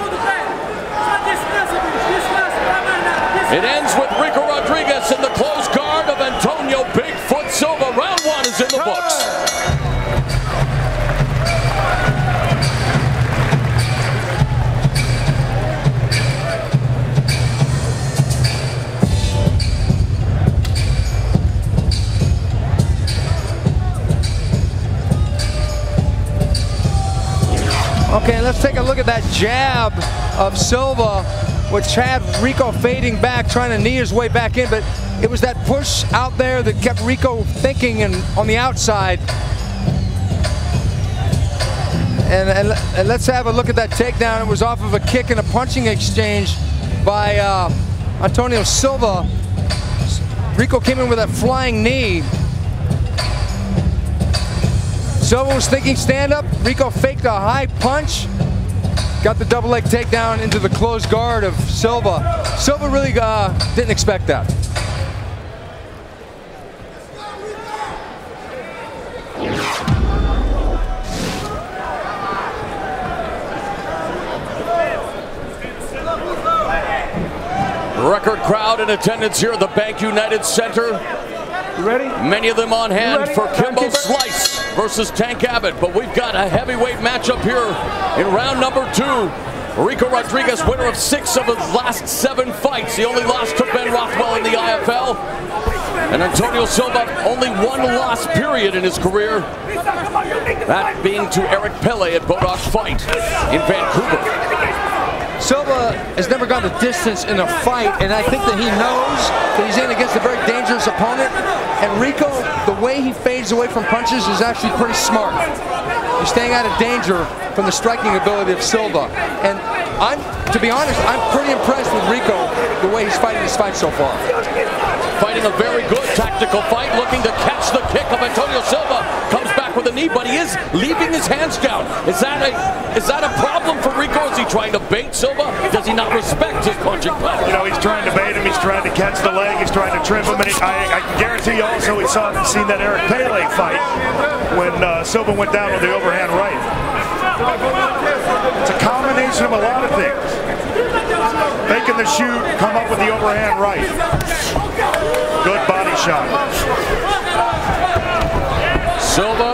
It ends with Ricco Rodriguez in the close guard of Antonio Bigfoot Silva. Round one is in the books. Okay, let's take a look at that jab of Silva, which had Ricco fading back, trying to knee his way back in, but it was that push out there that kept Ricco thinking and on the outside. And let's have a look at that takedown. It was off of a kick and a punching exchange by Antonio Silva. Ricco came in with that flying knee. Silva was thinking stand-up. Ricco faked a high punch. Got the double leg takedown into the closed guard of Silva. Silva really didn't expect that. record crowd in attendance here at the Bank United Center. You ready? Many of them on hand for Kimbo Keep Slice versus Tank Abbott. But we've got a heavyweight matchup here in round number 2. Ricco Rodriguez, winner of 6 of his last 7 fights. He only lost to Ben Rothwell in the IFL. And Antonio Silva, only 1 loss period in his career. That being to Eric Pele at Bodog Fight in Vancouver. Silva has never gone the distance in a fight, and I think that he knows that he's in against a very dangerous opponent. And Ricco, the way he fades away from punches is actually pretty smart. He's staying out of danger from the striking ability of Silva. And to be honest, I'm pretty impressed with Ricco, the way he's fighting this fight so far. Fighting a very good tactical fight, looking to catch the kick of Antonio Silva. Comes back with a knee, but he is leaving his hands down. Is that a problem for Ricco? Is he trying to bait Silva? Does he not respect his punching power? You know, he's trying to bait him, he's trying to catch the leg, he's trying to trip him, and I can guarantee you also he's seen that Eric Pele fight when Silva went down with the overhand right. It's a combination of a lot of things. Making the shoot, come up with the overhand right. Good body shot. Silva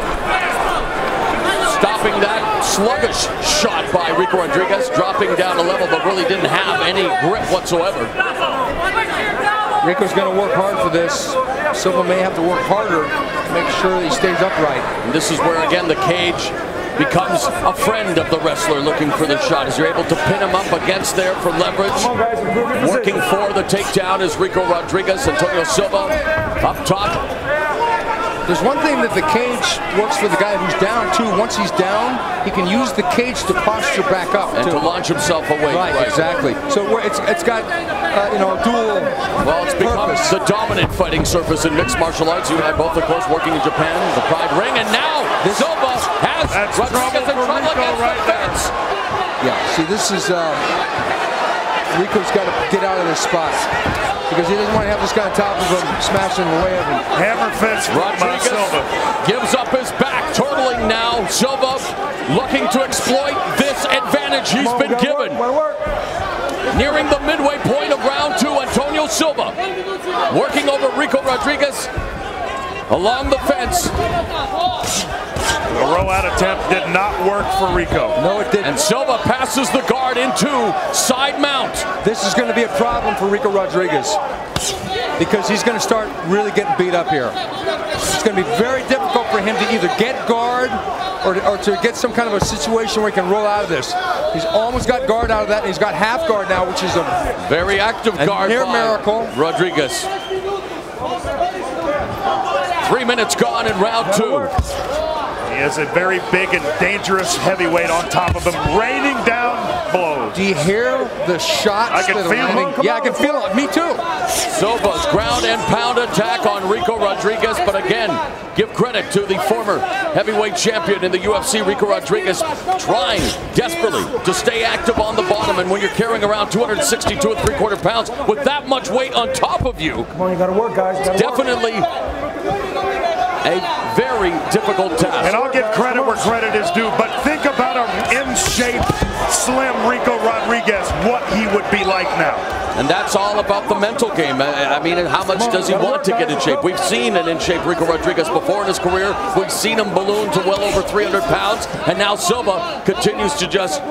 stopping that sluggish shot by Ricco Rodriguez, dropping down a level but really didn't have any grip whatsoever. Ricco's going to work hard for this. Silva may have to work harder to make sure that he stays upright. And this is where, again, the cage becomes a friend of the wrestler looking for the shot as you're able to pin him up against there for leverage. Working for the takedown is Ricco Rodriguez. Antonio Silva up top. There's one thing that the cage works for the guy who's down too. Once he's down, he can use the cage to posture back up and to launch himself away. Right, exactly. So it's got you know, dual. Well, it's become the dominant fighting surface in mixed martial arts. You and I both, of course, working in Japan, the Pride Ring, and now Silva has Rodriguez in trouble against the fence. Yeah, see, this is Ricco's got to get out of this spot because he doesn't want to have this guy on top of him, smashing away at him. Hammer fist. Rodriguez gives up his back, turtling now. Silva looking to exploit this advantage he's been given. Nearing the midway point of round 2, Antonio Silva working over Ricco Rodriguez along the fence. The rollout attempt did not work for Ricco. No, it didn't. And Silva passes the guard into side mount. This is going to be a problem for Ricco Rodriguez because he's going to start really getting beat up here. It's going to be very difficult for him to either get guard or to get some kind of a situation where he can roll out of this. He's almost got guard out of that, and he's got half guard now, which is a very active guard near by miracle. Rodriguez. 3 minutes gone in round 2. He is a very big and dangerous heavyweight on top of him, raining down blows. Do you hear the shots? I can feel it. Yeah, I can feel it. Me too. Silva's ground and pound attack on Ricco Rodriguez, but again, give credit to the former heavyweight champion in the UFC, Ricco Rodriguez, trying desperately to stay active on the bottom. And when you're carrying around 262 3/4 pounds with that much weight on top of you, come on, you gotta work, guys. It's definitely a very difficult task. And I'll give credit where credit is due, but think about an in-shape, slim Ricco Rodriguez, what he would be like now. And that's all about the mental game. I mean, how much does he want to get in shape? We've seen an in-shape Ricco Rodriguez before in his career. We've seen him balloon to well over 300 pounds. And now Silva continues to just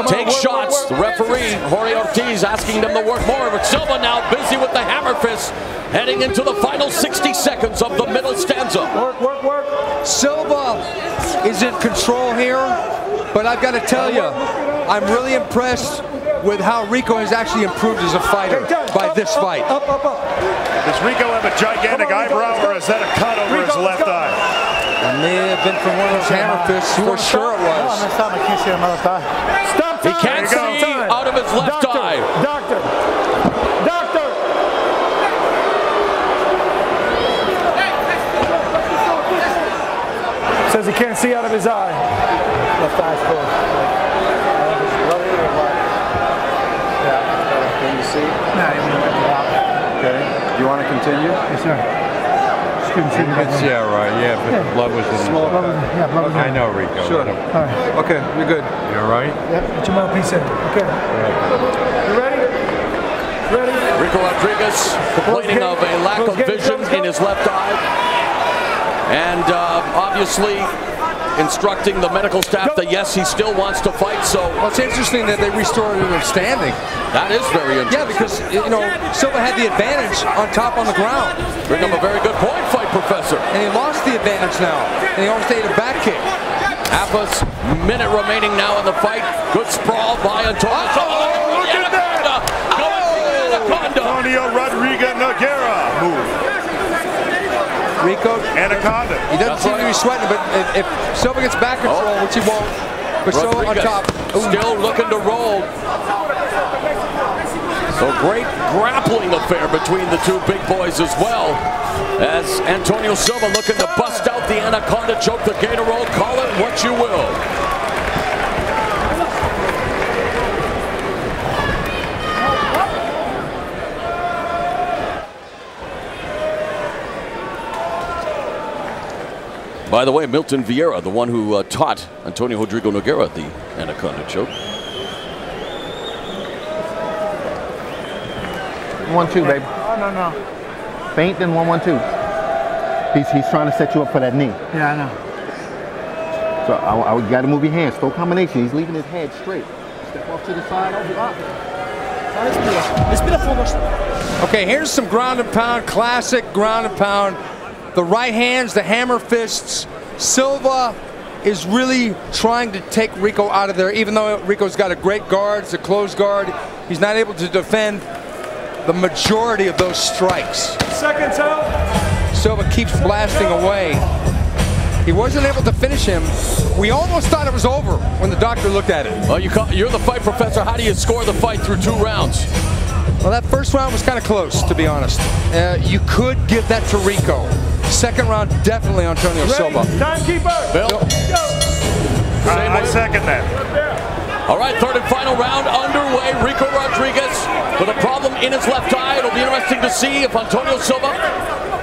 take shots. The referee, Jorge Ortiz, asking them to work more. But Silva now busy with the hammer fist, heading into the final 60 seconds of the middle stanza. Work. Silva is in control here, but I've got to tell you, I'm really impressed with how Ricco has actually improved as a fighter by this fight. Does Ricco have a gigantic eyebrow, or is that a cut over his left eye? It may have been from one of those hammer fists, for sure it was. He can't see out of his left eye. Doctor! Says he can't see out of his eye. Left eye's closed. Can you see? No. Okay. Do you want to continue? Yes, sir. Yeah, right. Yeah, but the blood was in his eye. I know, Ricco. All Sure. right. Okay, you're good. You all right? Yep. Get your mouthpiece in. Okay. You ready? Ricco Rodriguez complaining of a lack of vision in his left eye. And obviously instructing the medical staff that yes, he still wants to fight. So well, it's interesting that they restored him standing. That is very interesting. Yeah, because Silva had the advantage on top on the ground. Bring up a very good point, fight professor. And he lost the advantage now. And he almost ate a back kick. Abbott's minute remaining now in the fight. Good sprawl by Antônio. Oh, look at that! Antônio Rodriguez Nogueira move. Ricco, Anaconda. He doesn't seem to be sweating, but if Silva gets back control, which he won't, but Silva on top. Still looking to roll. So great grappling affair between the two big boys as well. As Antônio Silva looking to bust out the Anaconda choke, the gator roll, call it what you will. By the way, Milton Vieira, the one who taught Antônio Rodrigo Nogueira the Anaconda choke. 1-2, baby. No. Feint, then 1-1-2. He's trying to set you up for that knee. Yeah, I know. So I got to move your hands. Throw combination. He's leaving his head straight. Step off to the side. Okay, here's some ground and pound, classic ground and pound. The right hands, the hammer fists. Silva is really trying to take Ricco out of there, even though Ricco's got a great guard, it's a closed guard. He's not able to defend the majority of those strikes. Seconds out. Silva keeps blasting away. He wasn't able to finish him. We almost thought it was over when the doctor looked at it. Well, you're the fight professor. How do you score the fight through 2 rounds? Well, that first round was kind of close, to be honest. You could give that to Ricco. Second round, definitely Antônio Silva. Timekeeper. Bill? I second that. All right, third and final round underway. Ricco Rodriguez with a problem in his left eye. It'll be interesting to see if Antônio Silva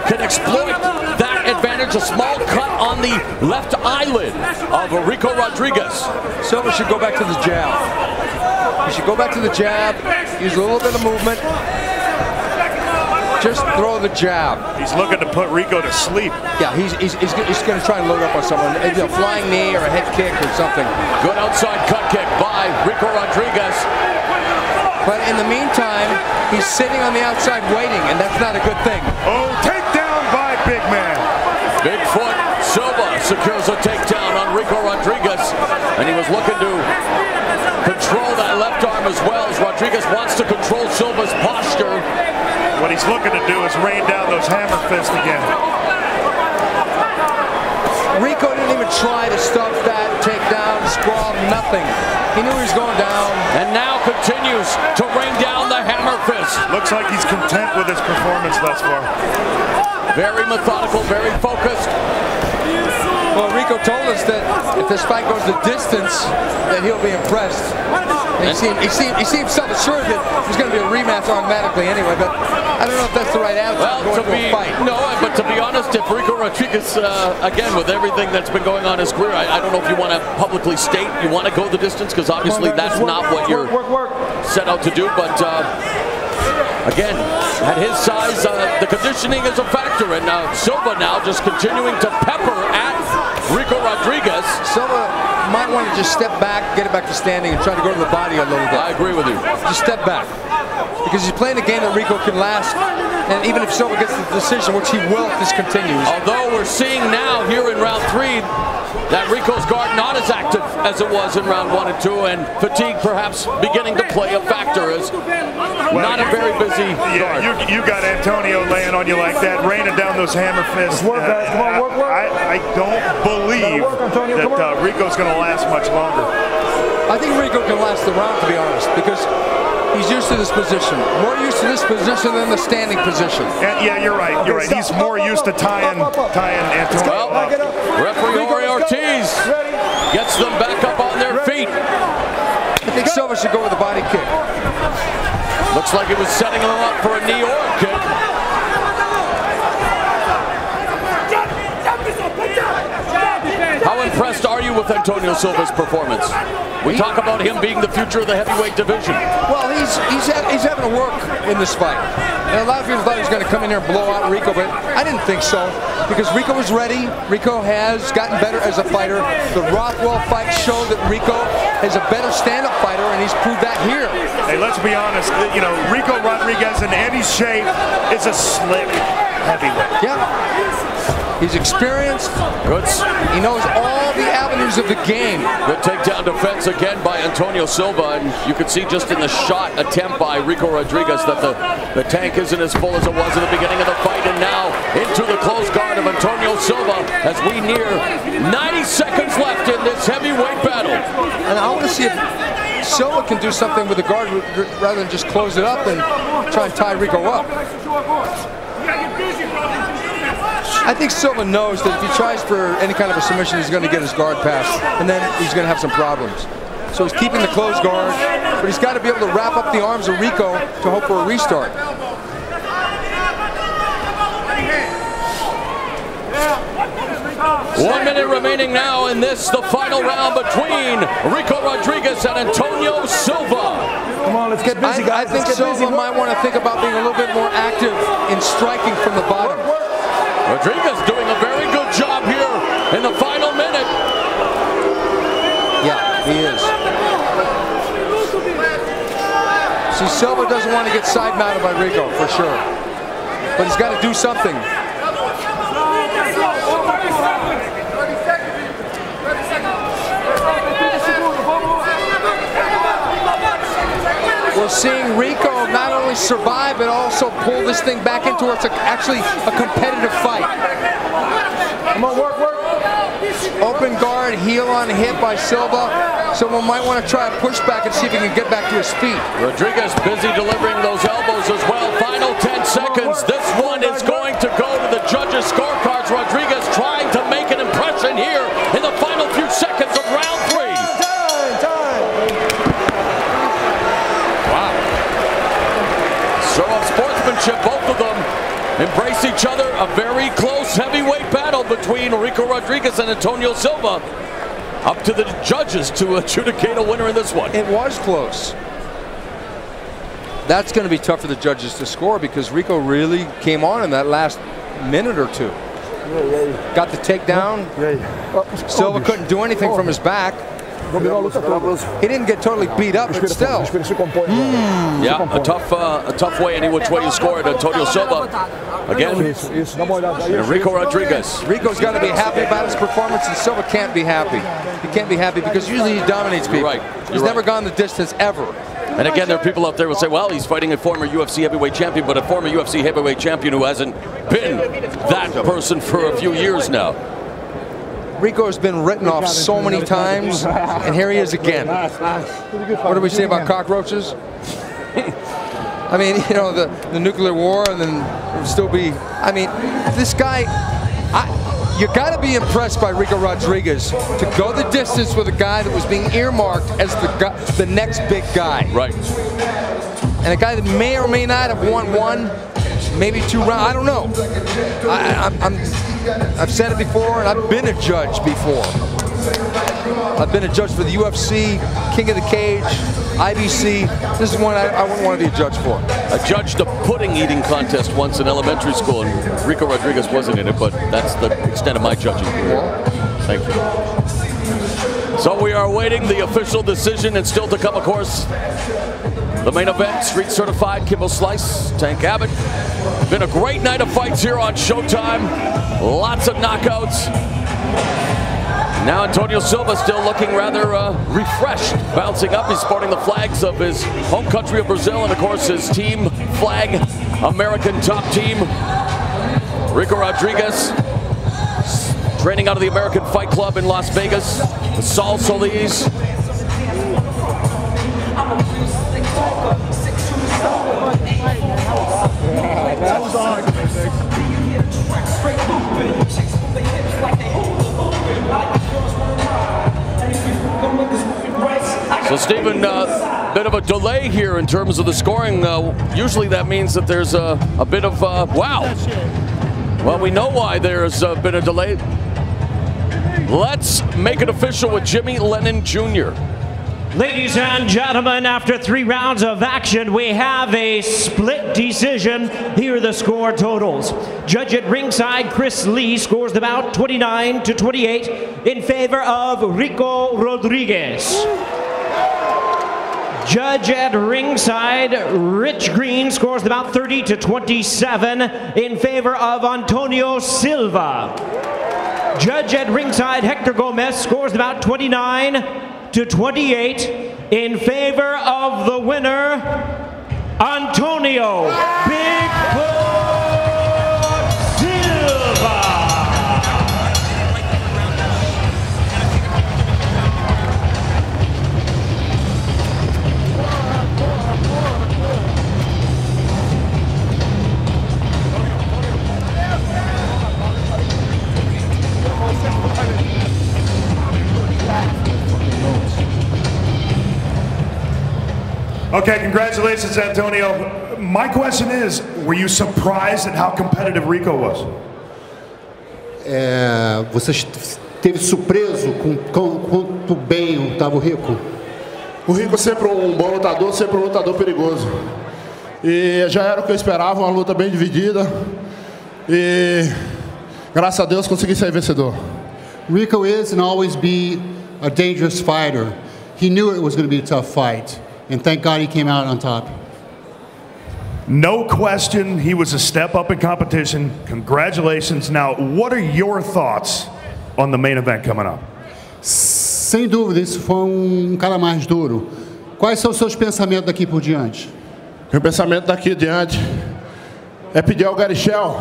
can exploit that advantage. A small cut on the left eyelid of Ricco Rodriguez. Silva should go back to the jab. He should go back to the jab, use a little bit of movement. Just throw the jab. He's looking to put Ricco to sleep. Yeah, he's going to try and load up on someone. A flying knee or a head kick or something. Good outside cut kick by Ricco Rodriguez. But in the meantime, he's sitting on the outside waiting, and that's not a good thing. Oh, takedown by big man. Bigfoot Silva secures a takedown on Ricco Rodriguez. And he was looking to control that left arm as well, as Rodriguez wants to control Silva's posture. What he's looking to do is rain down those hammer fists again. Ricco didn't even try to stop that takedown, sprawl, nothing. He knew he was going down. And now continues to rain down the hammer fist. Looks like he's content with his performance thus far. Very methodical, very focused. Well, Ricco told us that if this fight goes the distance, that he'll be impressed. And he seemed self-assured that there's going to be a rematch automatically anyway, but I don't know if that's the right attitude going to a fight. No, but to be honest, if Ricco Rodriguez, again, with everything that's been going on in his career, I don't know if you want to publicly state you want to go the distance, because obviously that's not what you're set out to do, but again, at his size, the conditioning is a factor, and Silva now just continuing to pepper at Ricco Rodriguez. Silva might want to just step back, get it back to standing, and try to go to the body a little bit. I agree with you. Just step back. Because he's playing a game that Ricco can last, and even if Silva gets the decision, which he will if this continues. Although we're seeing now here in round 3 that Ricco's guard not as active as it was in round 1 and 2, and fatigue perhaps beginning to play a factor as not a very busy guard. You got Antônio laying on you like that, raining down those hammer fists. Work, guys. Come on, work. I don't believe that Ricco's going to last much longer. I think Ricco can last the round, to be honest, because he's used to this position. More used to this position than the standing position. Yeah, you're right. You're right. He's more used to tying Antônio up. Referee Jorge Ortiz gets them back up on their feet. I think Silva should go with a body kick. Looks like he was setting him up for a knee or a kick. How impressed are you with Antônio Silva's performance? We talk about him being the future of the heavyweight division. Well, he's having to work in this fight. And a lot of people thought he was going to come in here and blow out Ricco, but I didn't think so, because Ricco was ready. Ricco has gotten better as a fighter. The Rothwell fight showed that Ricco is a better stand-up fighter, and he's proved that here. Hey, let's be honest. You know, Ricco Rodriguez in Eddie's shape is a slick heavyweight. Yeah. He's experienced. Good. He knows all the avenues of the game. Good takedown defense again by Antônio Silva, and you can see just in the shot attempt by Ricco Rodriguez that the tank isn't as full as it was at the beginning of the fight, and now into the close guard of Antônio Silva as we near 90 seconds left in this heavyweight battle. And I want to see if Silva can do something with the guard rather than just close it up and try and tie Ricco up. I think Silva knows that if he tries for any kind of a submission, he's going to get his guard passed, and then he's going to have some problems. So he's keeping the closed guard, but he's got to be able to wrap up the arms of Ricco to hope for a restart. 1 minute remaining now in this, the final round between Ricco Rodriguez and Antônio Silva. Come on, let's get busy, guys. I think Silva might want to think about being a little bit more active in striking from the bottom. Rodriguez doing a very good job here in the final minute. Yeah, he is. See, Silva doesn't want to get side-mounted by Ricco, for sure. But he's got to do something. We're seeing Ricco not only survive, but also pull this thing back into where it's actually a competitive fight. Come on, work, work. Open guard, heel on hip by Silva. Silva might want to try a pushback and see if he can get back to his feet. Rodriguez busy delivering those elbows as well. Final 10 seconds. This one is going to go to the judges' scorecards. Rodriguez trying to make an impression here in the final few seconds of round 3. Show of sportsmanship, both of them embrace each other. A very close heavyweight battle between Ricco Rodriguez and Antônio Silva. Up to the judges to adjudicate a winner in this one. It was close. That's going to be tough for the judges to score because Ricco really came on in that last minute or two. Got the takedown. Silva couldn't do anything from his back. He didn't get totally beat up, but still. Yeah, a tough way any which way you score it. Antônio Silva, again, Ricco Rodriguez. Ricco's got to be happy about his performance, and Silva can't be happy. He can't be happy because usually he dominates people. He's never gone the distance ever. And again, there are people out there who will say, well, he's fighting a former UFC heavyweight champion, but a former UFC heavyweight champion who hasn't been that person for a few years now. Ricco has been written off so many times, and here he is again. What do we say about cockroaches? I mean, you know, the nuclear war, and then it would still be. I mean, this guy, you got to be impressed by Ricco Rodriguez to go the distance with a guy that was being earmarked as the next big guy. Right. And a guy that may or may not have won one, maybe 2 rounds. I don't know. I've said it before, and I've been a judge before. I've been a judge for the UFC, King of the Cage, IBC. This is one I wouldn't want to be a judge for. I judged a pudding eating contest once in elementary school, and Ricco Rodriguez wasn't in it, but that's the extent of my judging career. Thank you. So we are awaiting the official decision, and still to come, of course, the main event, street certified Kimbo Slice, Tank Abbott. Been a great night of fights here on Showtime. Lots of knockouts. Now Antônio Silva still looking rather refreshed, bouncing up. He's sporting the flags of his home country of Brazil, and of course his team flag, American top team. Ricco Rodriguez, training out of the American Fight Club in Las Vegas. Saul Solis. So Stephen, bit of a delay here in terms of the scoring. Usually that means that there's a bit of, wow. Well, we know why there's been a delay. Let's make it official with Jimmy Lennon Jr. Ladies and gentlemen, after 3 rounds of action, we have a split decision. Here are the score totals. Judge at ringside, Chris Lee, scores the bout 29-28 in favor of Ricco Rodriguez. Judge at ringside, Rich Green, scores the bout 30-27 in favor of Antônio Silva. Judge at ringside, Hector Gomez, scores the bout 29-28 in favor of the winner, Antônio Bigfoot Silva. Okay, congratulations, Antonio. My question is, were you surprised at how competitive Ricco was? Você esteve surpreso com quanto bem estava o Ricco? O Ricco sempre bom lutador, sempre lutador perigoso. E já era o que eu esperava, uma luta bem dividida. E graças a Deus consegui sair vencedor. Ricco is and always be a dangerous fighter. He knew it was going to be a tough fight. And thank God he came out on top. No question, he was a step up in competition. Congratulations. Now, what are your thoughts on the main event coming up? Sem dúvida, isso foi cara mais duro. Quais são os seus pensamentos daqui por diante? Meu pensamento daqui diante é pedir ao Garichel,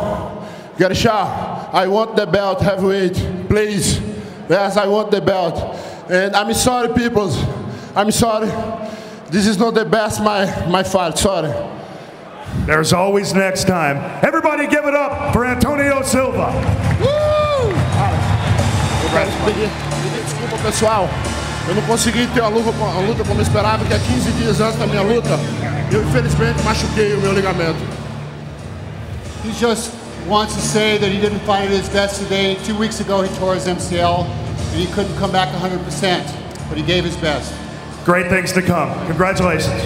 I want the belt heavyweight, please. Yes, I want the belt. And I'm sorry, people. I'm sorry. This is not the best my fight, sorry. There's always next time. Everybody give it up for Antônio Silva. Eu quero pedir desculpa, pessoal. Eu não consegui ter uma luta como eu esperava, que é 15 dias antes da minha luta. Eu, infelizmente, machuquei o meu ligamento. He just wants to say that he didn't fight at his best today. 2 weeks ago, he tore his MCL, and he couldn't come back 100%, but he gave his best. Great things to come. Congratulations.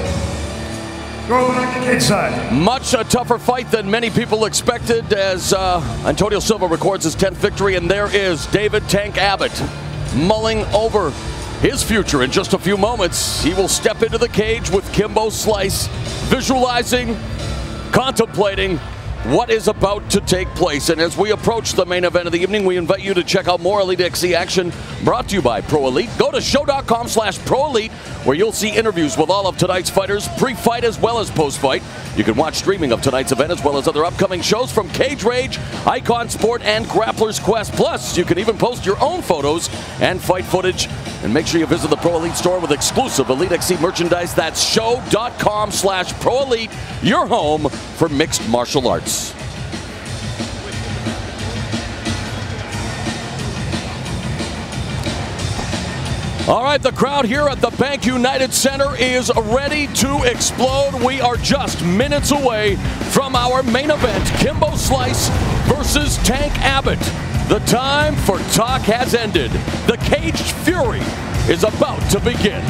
Go over on the cage side. Much a tougher fight than many people expected as Antônio Silva records his 10th victory, and there is David Tank Abbott mulling over his future in just a few moments. He will step into the cage with Kimbo Slice, visualizing, contemplating what is about to take place. And as we approach the main event of the evening, we invite you to check out more Elite XC action brought to you by Pro Elite. Go to show.com/Pro Elite, where you'll see interviews with all of tonight's fighters, pre-fight as well as post-fight. You can watch streaming of tonight's event as well as other upcoming shows from Cage Rage, Icon Sport, and Grappler's Quest. Plus, you can even post your own photos and fight footage. And make sure you visit the Pro Elite store with exclusive Elite XC merchandise. That's show.com/Pro Elite, your home for mixed martial arts. All right, the crowd here at the Bank United Center is ready to explode. We are just minutes away from our main event, Kimbo Slice versus Tank Abbott. The time for talk has ended. The Caged Fury is about to begin.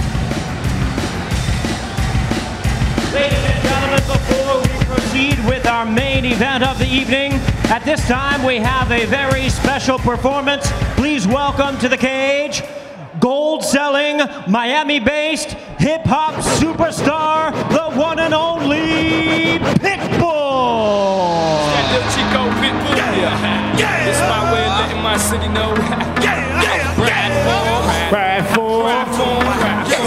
Ladies and gentlemen, before we proceed with our main event of the evening, at this time we have a very special performance. Please welcome to the cage, gold-selling, Miami-based hip-hop superstar, the one and only Pitbull. That little Chico Pitbull. Yeah. It's my way of letting my city know. Ride for,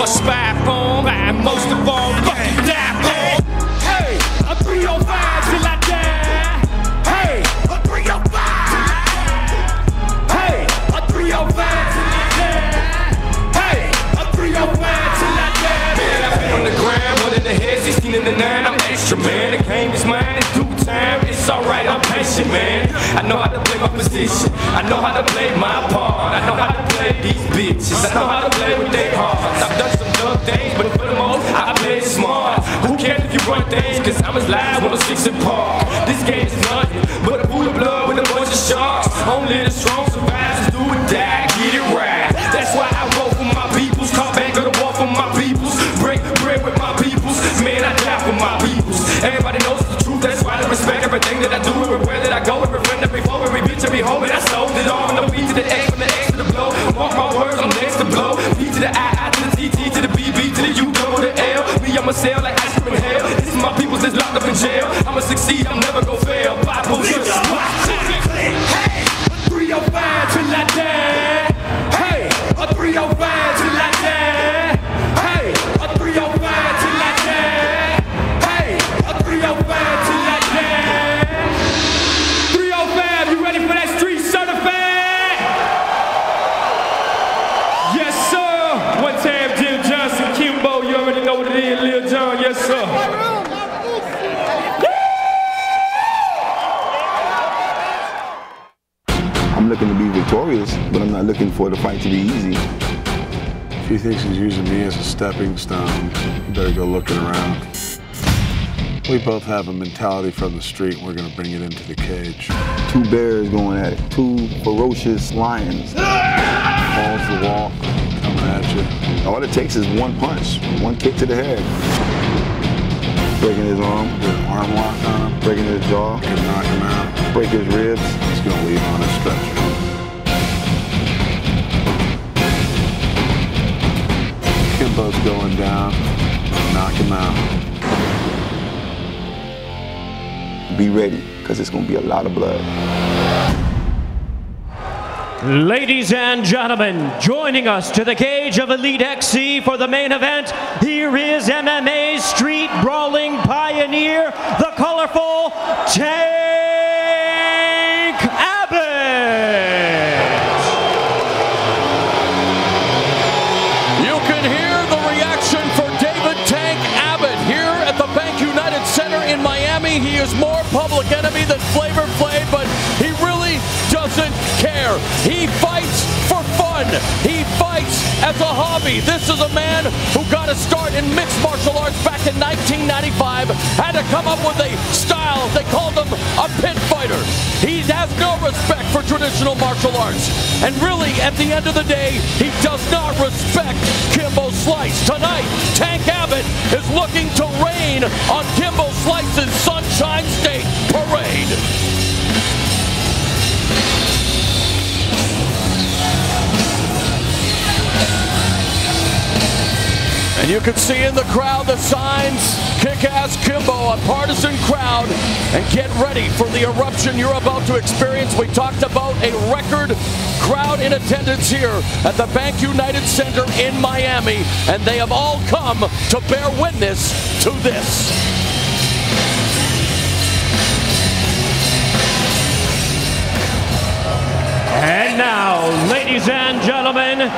a spy for, and most of all, fucking die for. Hey, a 305 till I die. Hey, a 305. Hey, a 305 till I die. Hey, a 305 till I die. Man, I've been on the ground, 1 in the head, 16 in the 9. I'm extra, man. The game is mine, it's due time. It's alright, I'm patient, man. I know how to play my position. I know how to play my part. I know how to play these bitches. I know how to play with their hearts. I've done some dumb things, but for the most, I play smart. Who cares if you run things? Cause I'm as live on a 6 and par. This game is nothing but a pool of blood with a bunch of sharks. Only the strong survivors do or die. Get it to blow. B to the I to the TT to the BB to the U double the L. Me, I'ma sail like ice cream in hell. This is my peoples that's locked up in jail. I'ma succeed, I'm never gonna fail. Bible, hey, 305 till I die. Hey, a 305 till I die. Hey, a 305 till I die. Hey, a 305 till I die. 305, you ready for that street certified? Yes, sir. One time, Jim Johnson, Kimbo, you already know what it is, Lil John. Yes, sir. I'm looking to be victorious, but I'm not looking for the fight to be easy. If he thinks he's using me as a stepping stone, you better go looking around. We both have a mentality from the street, and we're going to bring it into the cage. Two bears going at it, two ferocious lions. Balls to the wall, coming at you. All it takes is one punch, one kick to the head. Breaking his arm. Get an arm lock on him. Breaking his jaw. Can knock him out. Break his ribs. He's going to leave on a stretcher. Kimbo's going down. Knock him out. Be ready, because it's going to be a lot of blood. Ladies and gentlemen, joining us to the cage of Elite XC for the main event, here is MMA's street brawling pioneer, the colorful Tank Abbott. You can hear the reaction for David Tank Abbott here at the Bank United Center in Miami. He is more Public Enemy than Flavor Flav, but he really doesn't care. He fights for fun. He fights as a hobby. This is a man who got a start in mixed martial arts back in 1995, had to come up with a style. They called him a pit fighter. He has no respect for traditional martial arts. And really, at the end of the day, he does not respect Kimbo Slice. Tonight, Tank Abbott is looking to rain on Kimbo Slice's Sunshine State Parade. And you can see in the crowd the signs, Kick-Ass Kimbo, a partisan crowd. And get ready for the eruption you're about to experience. We talked about a record crowd in attendance here at the Bank United Center in Miami. And they have all come to bear witness to this. And now, ladies and gentlemen,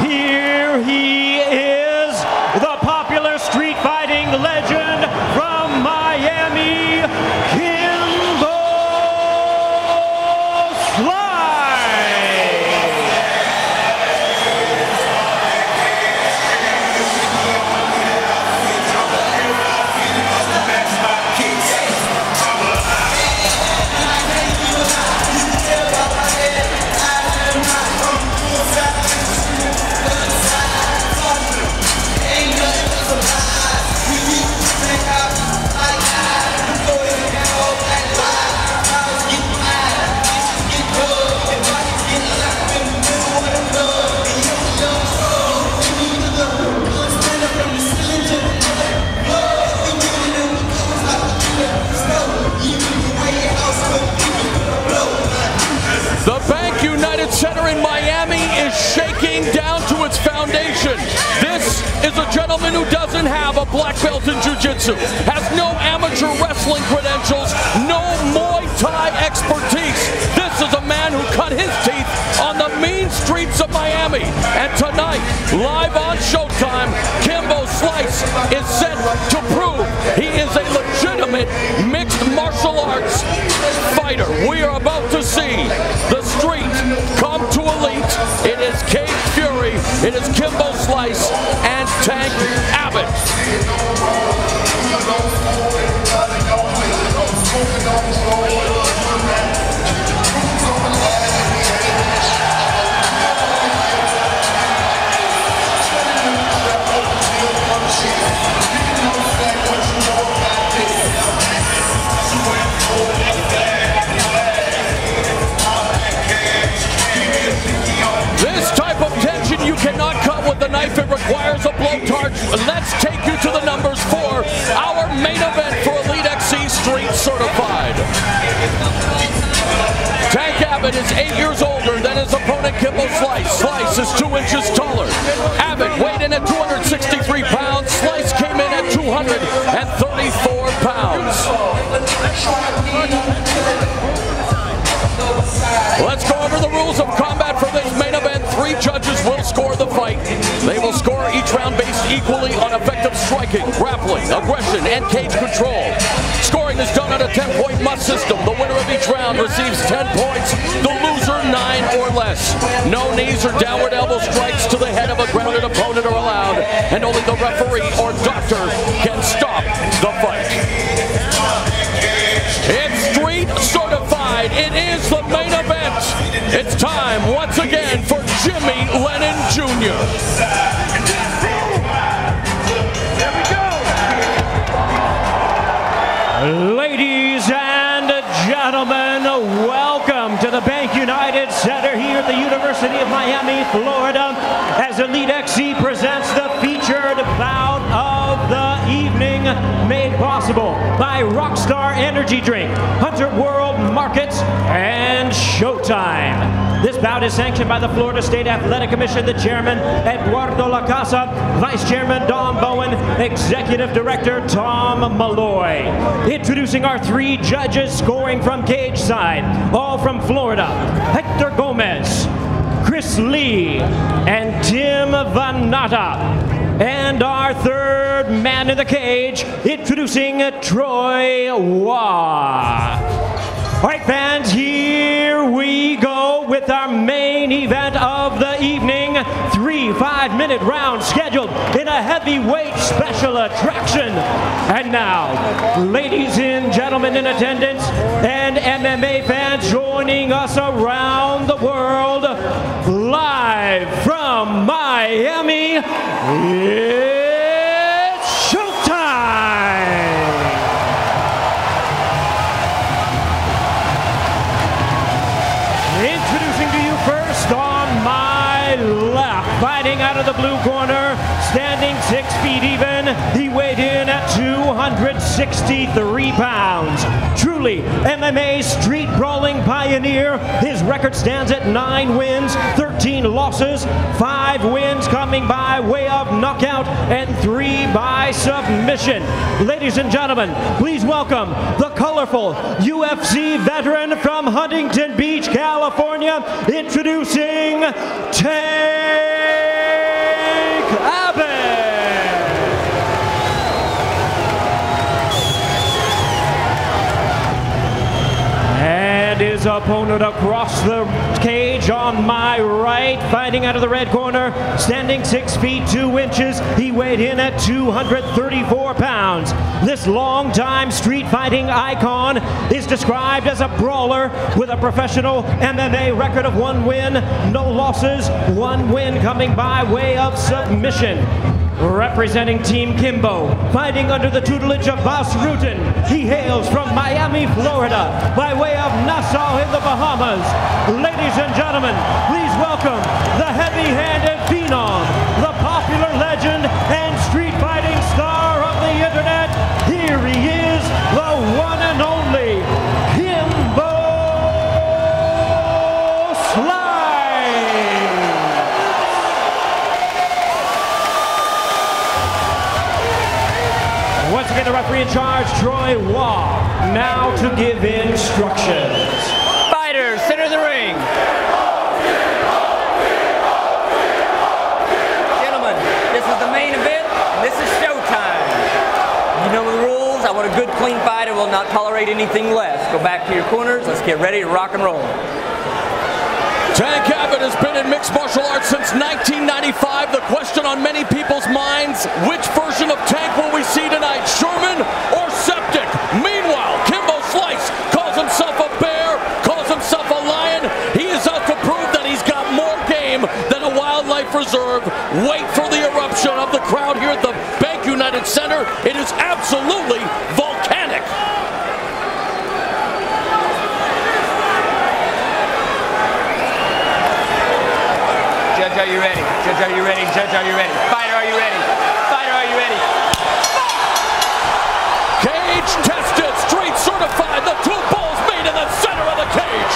here he is, the popular street fighting legend from Miami, Kimbo Center in Miami is shaking down to its foundation. This is a gentleman who doesn't have a black belt in jiu-jitsu, has no amateur wrestling credentials, no Muay Thai expertise. This is a man who cut his teeth on the mean streets of Miami. And tonight, live on Showtime, Kimbo Slice is set to prove he is a legitimate mixed martial arts fighter. We are about to see the street come to elite. It is Cage Fury, it is Kimbo Slice, and Tank Abbott. This type of tension you cannot 8 years older than his opponent Kimbo Slice. Slice is 2 inches taller. Abbott weighed in at 263 pounds. Slice came in at 234 pounds. Let's go over the rules of combat for this main event. 3 judges will score the fight. They will score each round based equally on effective striking, grappling, aggression, and cage control. Scoring is done on a 10-point must system. The winner of each round receives 10 points, the loser 9 or less. No knees or downward elbow strikes to the head of a grounded opponent are allowed, and only the referee or doctor can stop the fight. It's street certified. It is the main event. It's time once again for Jimmy Lennon Jr. Ladies and gentlemen, welcome to the Bank United Center here at the University of Miami, Florida, as Elite XC presents the featured bout of the evening, made possible by Rockstar Energy Drink, Hunter World Markets, and Showtime. This bout is sanctioned by the Florida State Athletic Commission, the chairman, Eduardo La Casa, Vice Chairman Don Bowen, Executive Director Tom Malloy. Introducing our 3 judges scoring from cage side, all from Florida: Hector Gomez, Chris Lee, and Tim Vanata. And our 3rd man in the cage, introducing Troy Waugh. All right, fans, here we go with our main event of the evening. 3 5-minute rounds scheduled in a heavyweight special attraction. And now, ladies and gentlemen in attendance and MMA fans joining us around the world, live from Miami, it's showtime! Introducing to you first on my left, fighting out of the blue corner, standing 6 feet even, he weighed in at 263 pounds. Truly MMA street brawling pioneer, his record stands at 9 wins, 13 losses, 5 wins coming by way of knockout, and 3 by submission. Ladies and gentlemen, please welcome the colorful UFC veteran from Huntington Beach, California, introducing Tank Abbott. And his opponent across the cage on my right, fighting out of the red corner, standing 6 feet 2 inches, he weighed in at 234 pounds. This long-time street fighting icon is described as a brawler with a professional MMA record of 1 win, no losses, 1 win coming by way of submission. Representing Team Kimbo, fighting under the tutelage of Bas Rutten, he hails from Miami, Florida, by way of Nassau in the Bahamas. Ladies and gentlemen, please welcome the heavy-handed phenom, the popular legend and street fighting star of the internet. Here he is, the one and only Kimbo Slice. Once again, the referee in charge, Troy Waugh, now to give instructions. Fighters, center of the ring. Gentlemen, this is the main event, and this is showtime. You know the rules. I want a good, clean fight. I will not tolerate anything less. Go back to your corners. Let's get ready to rock and roll. Tank Abbott has been in mixed martial arts since 1995. The question on many people's minds, which version of Tank will we see tonight, Sherman or Septic? Meanwhile, Kimbo Slice calls himself a bear, calls himself a lion. He is out to prove that he's got more game than a wildlife reserve. Wait for the eruption of the crowd here at the Bank United Center. It is absolutely volcanic. Judge, are you ready? Judge, are you ready? Judge, are you ready? Fighter, are you ready? Fighter, are you ready? Cage tested, street certified. The 2 balls made in the center of the cage.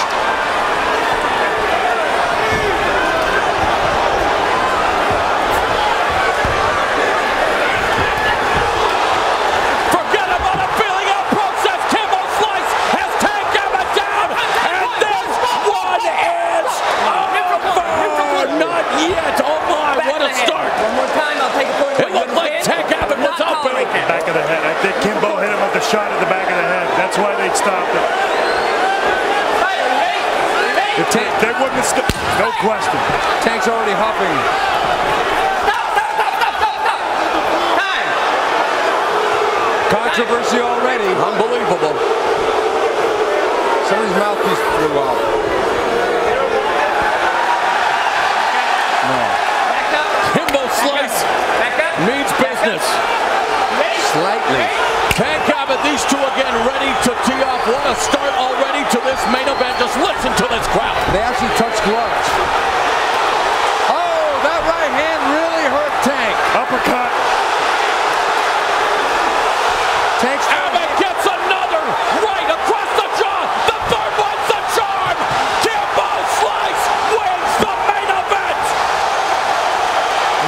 No question. Tank's already huffing. Controversy already. Unbelievable. Somebody's mouthpiece flew out. No. Kimbo Slice means business. Slightly. Tank Abbott, these two again ready to tee off. What a start already to this main event. Just listen to this crowd. They actually touched gloves. Oh, that right hand really hurt Tank. Uppercut. Tank's Abbott gets another right across the jaw. The third one's the charm. Kimbo Slice wins the main event.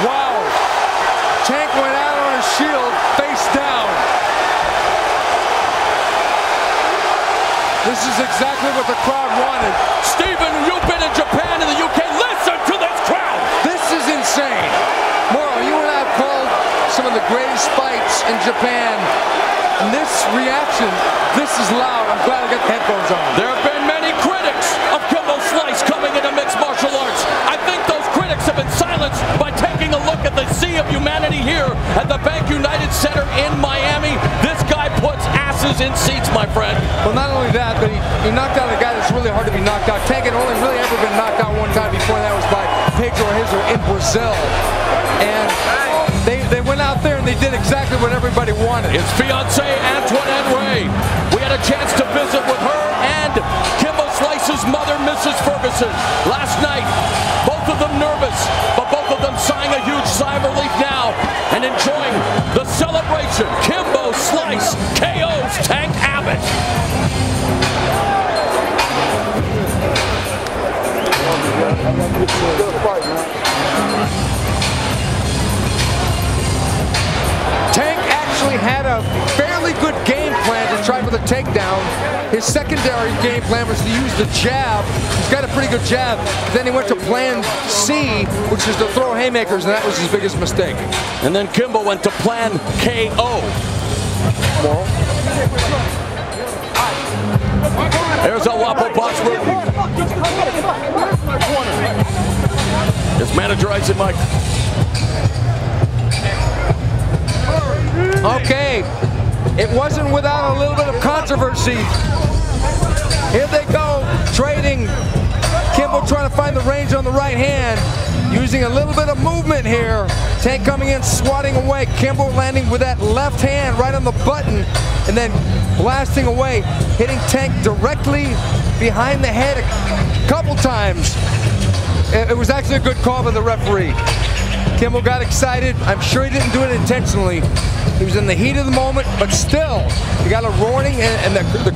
Wow. Tank went out on his shield, face down. This is exactly what the crowd wanted. Stephen, you've been in Japan and the UK. Listen to this crowd. This is insane. Moro, you and I have called some of the greatest fights in Japan. And this reaction, this is loud. I'm glad I got the headphones on. There have been many critics of Kimbo Slice coming into mixed martial arts. I think those critics have been silenced by taking a look at the sea of humanity here at the Bank United Center in Miami. This guy puts asses in seats, my friend. Well, not only that, but he knocked out a guy that's really hard to be knocked out. Tank had only really ever been knocked out one time before, that was by Pedro Rizzo in Brazil. And they went out there and they did exactly what everybody wanted. His fiancée, Antoinette Ray. We had a chance to visit with her and Kimbo Slice's mother, Mrs. Ferguson. Last night, both of them nervous, but both of them sighing a huge sigh of relief now and enjoying the celebration. Kimbo Slice KOs Tank Abbott. Tank actually had a fairly good game plan to try for the takedown. His secondary game plan was to use the jab. He's got a pretty good jab. Then he went to plan C, which is to throw haymakers, and that was his biggest mistake. And then Kimbo went to plan KO. There's a Wapo boss room. His manager, Edson, Mike. Okay, it wasn't without a little bit of controversy. Here they go, trading. Kimbo trying to find the range on the right hand, using a little bit of movement here. Tank coming in, swatting away. Kimbo landing with that left hand right on the button, and then blasting away, hitting Tank directly behind the head a couple times. It was actually a good call by the referee. Kimbo got excited. I'm sure he didn't do it intentionally. He was in the heat of the moment, but still, he got a roaring, and the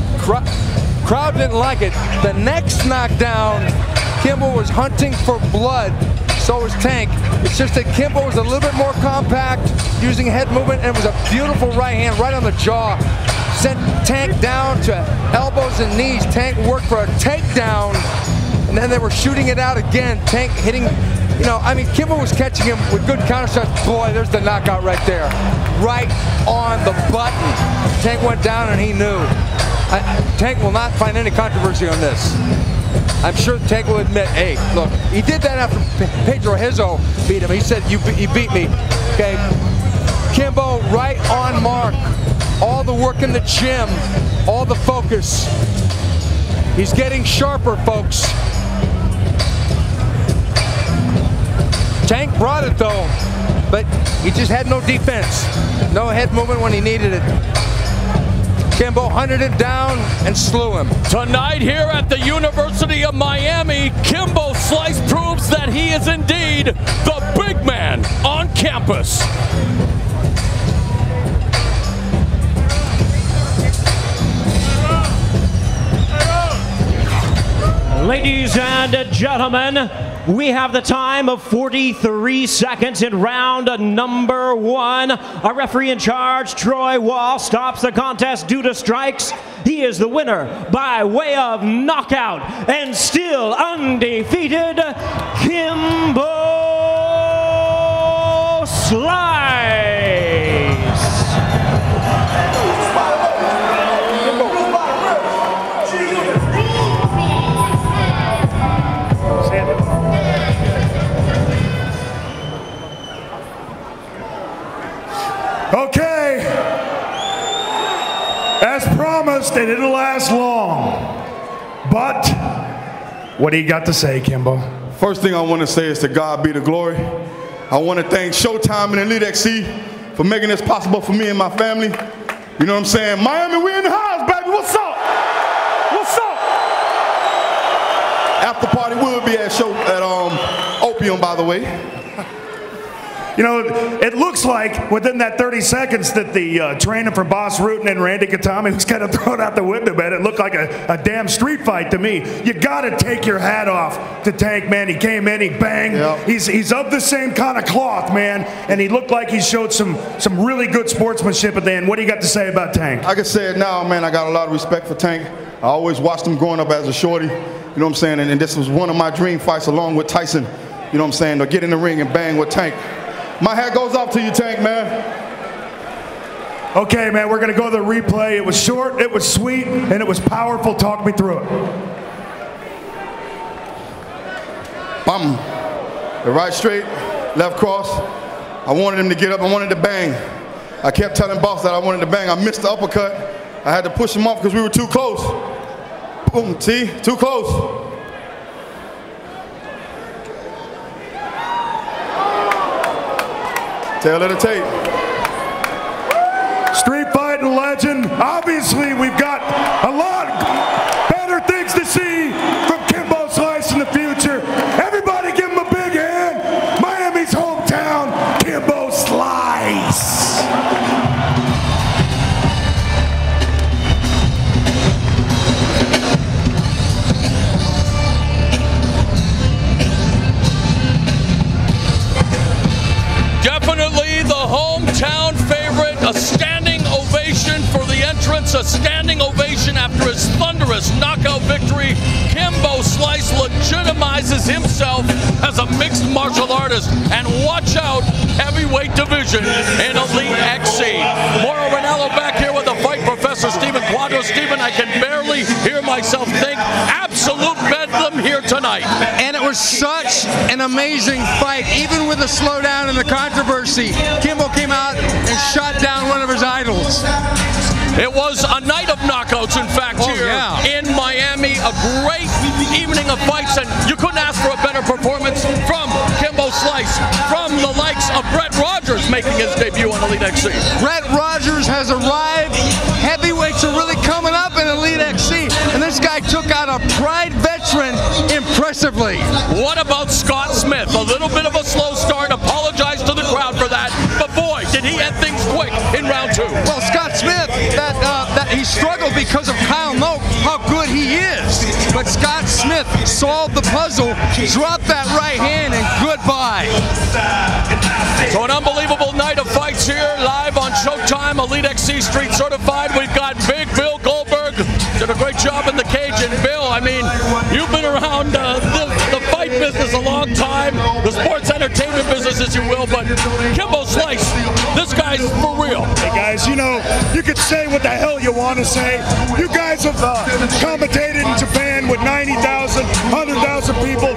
crowd didn't like it. The next knockdown, Kimbo was hunting for blood. So was Tank. It's just that Kimbo was a little bit more compact, using head movement, and it was a beautiful right hand right on the jaw. Sent Tank down to elbows and knees. Tank worked for a takedown, and then they were shooting it out again. Tank hitting, you know, I mean, Kimbo was catching him with good counter shots. Boy, there's the knockout right there. Right on the button. Tank went down and he knew. Tank will not find any controversy on this. I'm sure Tank will admit, hey, look, he did that after Pedro Rizzo beat him. He said, you beat me. Okay, Kimbo right on mark. All the work in the gym, all the focus. He's getting sharper, folks. Tank brought it though, but he just had no defense. No head movement when he needed it. Kimbo hunted it down and slew him. Tonight here at the University of Miami, Kimbo Slice proves that he is indeed the big man on campus. Ladies and gentlemen, we have the time of 43 seconds in round number 1. Our referee in charge, Troy Wall, stops the contest due to strikes. He is the winner by way of knockout and still undefeated, Kimbo Slice. Okay. As promised, it didn't last long. But what do you got to say, Kimbo? First thing I want to say is to God be the glory. I want to thank Showtime and Elite XC for making this possible for me and my family. You know what I'm saying? Miami, we in the house, baby. What's up? What's up? After party will be at Opium, by the way. You know, it looks like within that 30 seconds that the trainer for Boss Rutan and Randy Katami was kind of thrown out the window, man. It looked like a damn street fight to me. You got to take your hat off to Tank, man. He came in, he banged. Yep. He's of the same kind of cloth, man, and he looked like he showed some really good sportsmanship at the end. What do you got to say about Tank? I can say it now, man. I got a lot of respect for Tank. I always watched him growing up as a shorty. You know what I'm saying? And this was one of my dream fights along with Tyson. You know what I'm saying? To get in the ring and bang with Tank. My hat goes off to you, Tank, man. Okay, man, we're going to go to the replay. It was short, it was sweet, and it was powerful. Talk me through it. Bum. The right straight, left cross. I wanted him to get up. I wanted to bang. I kept telling Boss that I wanted to bang. I missed the uppercut. I had to push him off because we were too close. Boom, see? Too close. Tail of the tape. Street fighting legend. Obviously, we've got a lot better things to see from Kimbo Slice in the future. Everybody give him a big hand. Miami's hometown, Kimbo Slice. Definitely the hometown favorite. A standing ovation for the entrance. A standing ovation after his thunderous knockout victory. Kimbo Slice legitimizes himself as a mixed martial artist. And watch out, heavyweight division in Elite XC. Mauro Ranallo back here with the fight professor Stephen Quadro. Stephen, I can barely hear myself think. Absolute bedlam here tonight. And it was such an amazing fight, even with the slowdown and the controversy. Kimbo came out and shot down one of his idols. It was a night of knockouts, in fact, here in Miami. A great evening of fights, and you couldn't ask for a better performance from Kimbo Slice, from the likes of Brett Rogers making his debut on Elite XC. Brett Rogers has arrived. Heavyweights are really coming up in Elite XC, and this guy took out a Pride veteran impressively. What about Scott Smith? A little bit of a slow start. Apologize to the crowd for that, but boy, did he end things quick in round two. Well, Scott Smith, that he struggled because of Kyle Noke, how good he is. But Scott Smith solved the puzzle, dropped that right hand, and goodbye. So an unbelievable night of fights here, live on Showtime, Elite XC Street Certified. We've got Big Bill Goldberg, did a great job in the cage. And Bill, I mean, you've been around the fight business a long time, the sports entertainment business, as you will, but Kimbo Slice, this guy's for real. Hey guys, you know, you could say what the hell you want to say. You guys have commentated in Japan with 90,000, 100,000 people.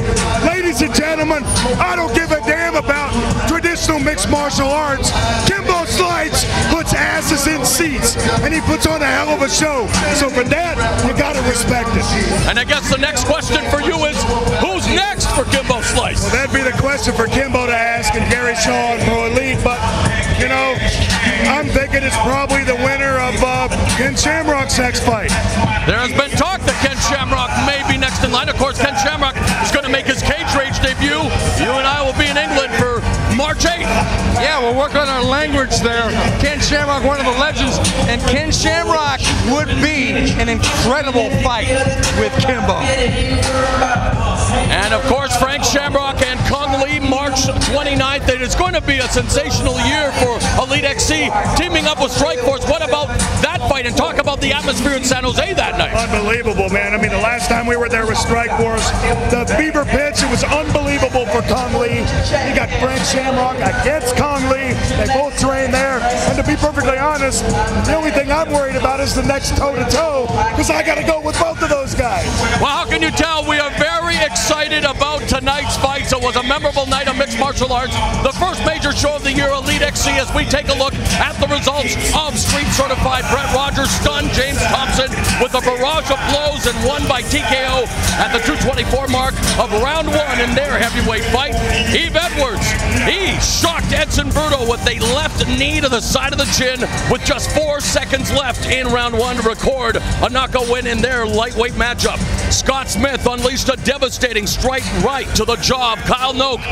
Ladies and gentlemen, I don't give a damn about traditional mixed martial arts. Kimbo Slice puts asses in seats, and he puts on a hell of a show. So for that, you gotta respect it. And I guess the next question for you is, who's next for Kimbo Slice? Well, that'd be the question for Kimbo to ask and Gary Shaw and Pro Elite, but, you know, I'm thinking it's probably the winner of Ken Shamrock's next fight. There has been talk that Ken Shamrock may be next in line. Of course, Ken Shamrock is going to make his Cage Rage debut. You and I will be in England for March 8th. Yeah, we'll work on our language there. Ken Shamrock, one of the legends, and Ken Shamrock would be an incredible fight with Kimbo. And of course, Frank Shamrock and Kong Lee, March 29th. It is going to be a sensational year for Elite XC, teaming up with Strikeforce. What about that fight? And talk about the atmosphere in San Jose that night. Unbelievable, man. I mean, the last time we were there with Strikeforce, the Beaver Pits, it was unbelievable for Kong Lee. You got Frank Shamrock against Kong Lee. They both trained there. And to be be perfectly honest, the only thing I'm worried about is the next toe-to-toe, because I got to go with both of those guys. Well, how can you tell? We are very excited about tonight's fights. It was a memorable night of mixed martial arts. The first major show of the year, Elite XC, as we take a look at the results of Street Certified. Brett Rogers stunned James Thompson with a barrage of blows and won by TKO at the 224 mark of round one in their heavyweight fight. Yves Edwards, he shocked Edson Berto with a left knee to the side of the chin with just 4 seconds left in round one to record a knockout win in their lightweight matchup. Scott Smith unleashed a devastating strike right to the jaw of Kyle Noke,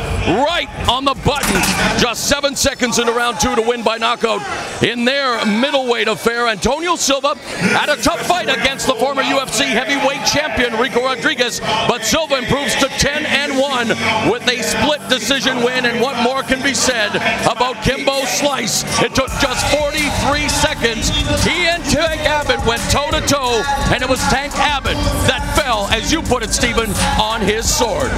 right on the button. Just 7 seconds into round two to win by knockout in their middleweight affair. Antônio Silva had a tough fight against the former UFC heavyweight champion Ricco Rodriguez, but Silva improves to 10-1 with a split decision win. And what more can be said about Kimbo Slice? It took just 43 seconds. He and Tank Abbott went toe-to-toe, and it was Tank Abbott that fell, as you put it, Stephen, on his sword.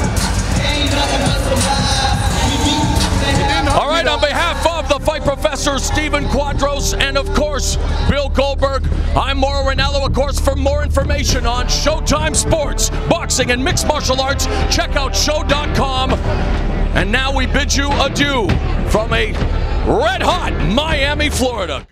All right, on behalf of the Fight Professor, Stephen Quadros, and of course, Bill Goldberg, I'm Mauro Ranallo. Of course, for more information on Showtime Sports, boxing, and mixed martial arts, check out show.com. And now we bid you adieu from a red-hot Miami, Florida.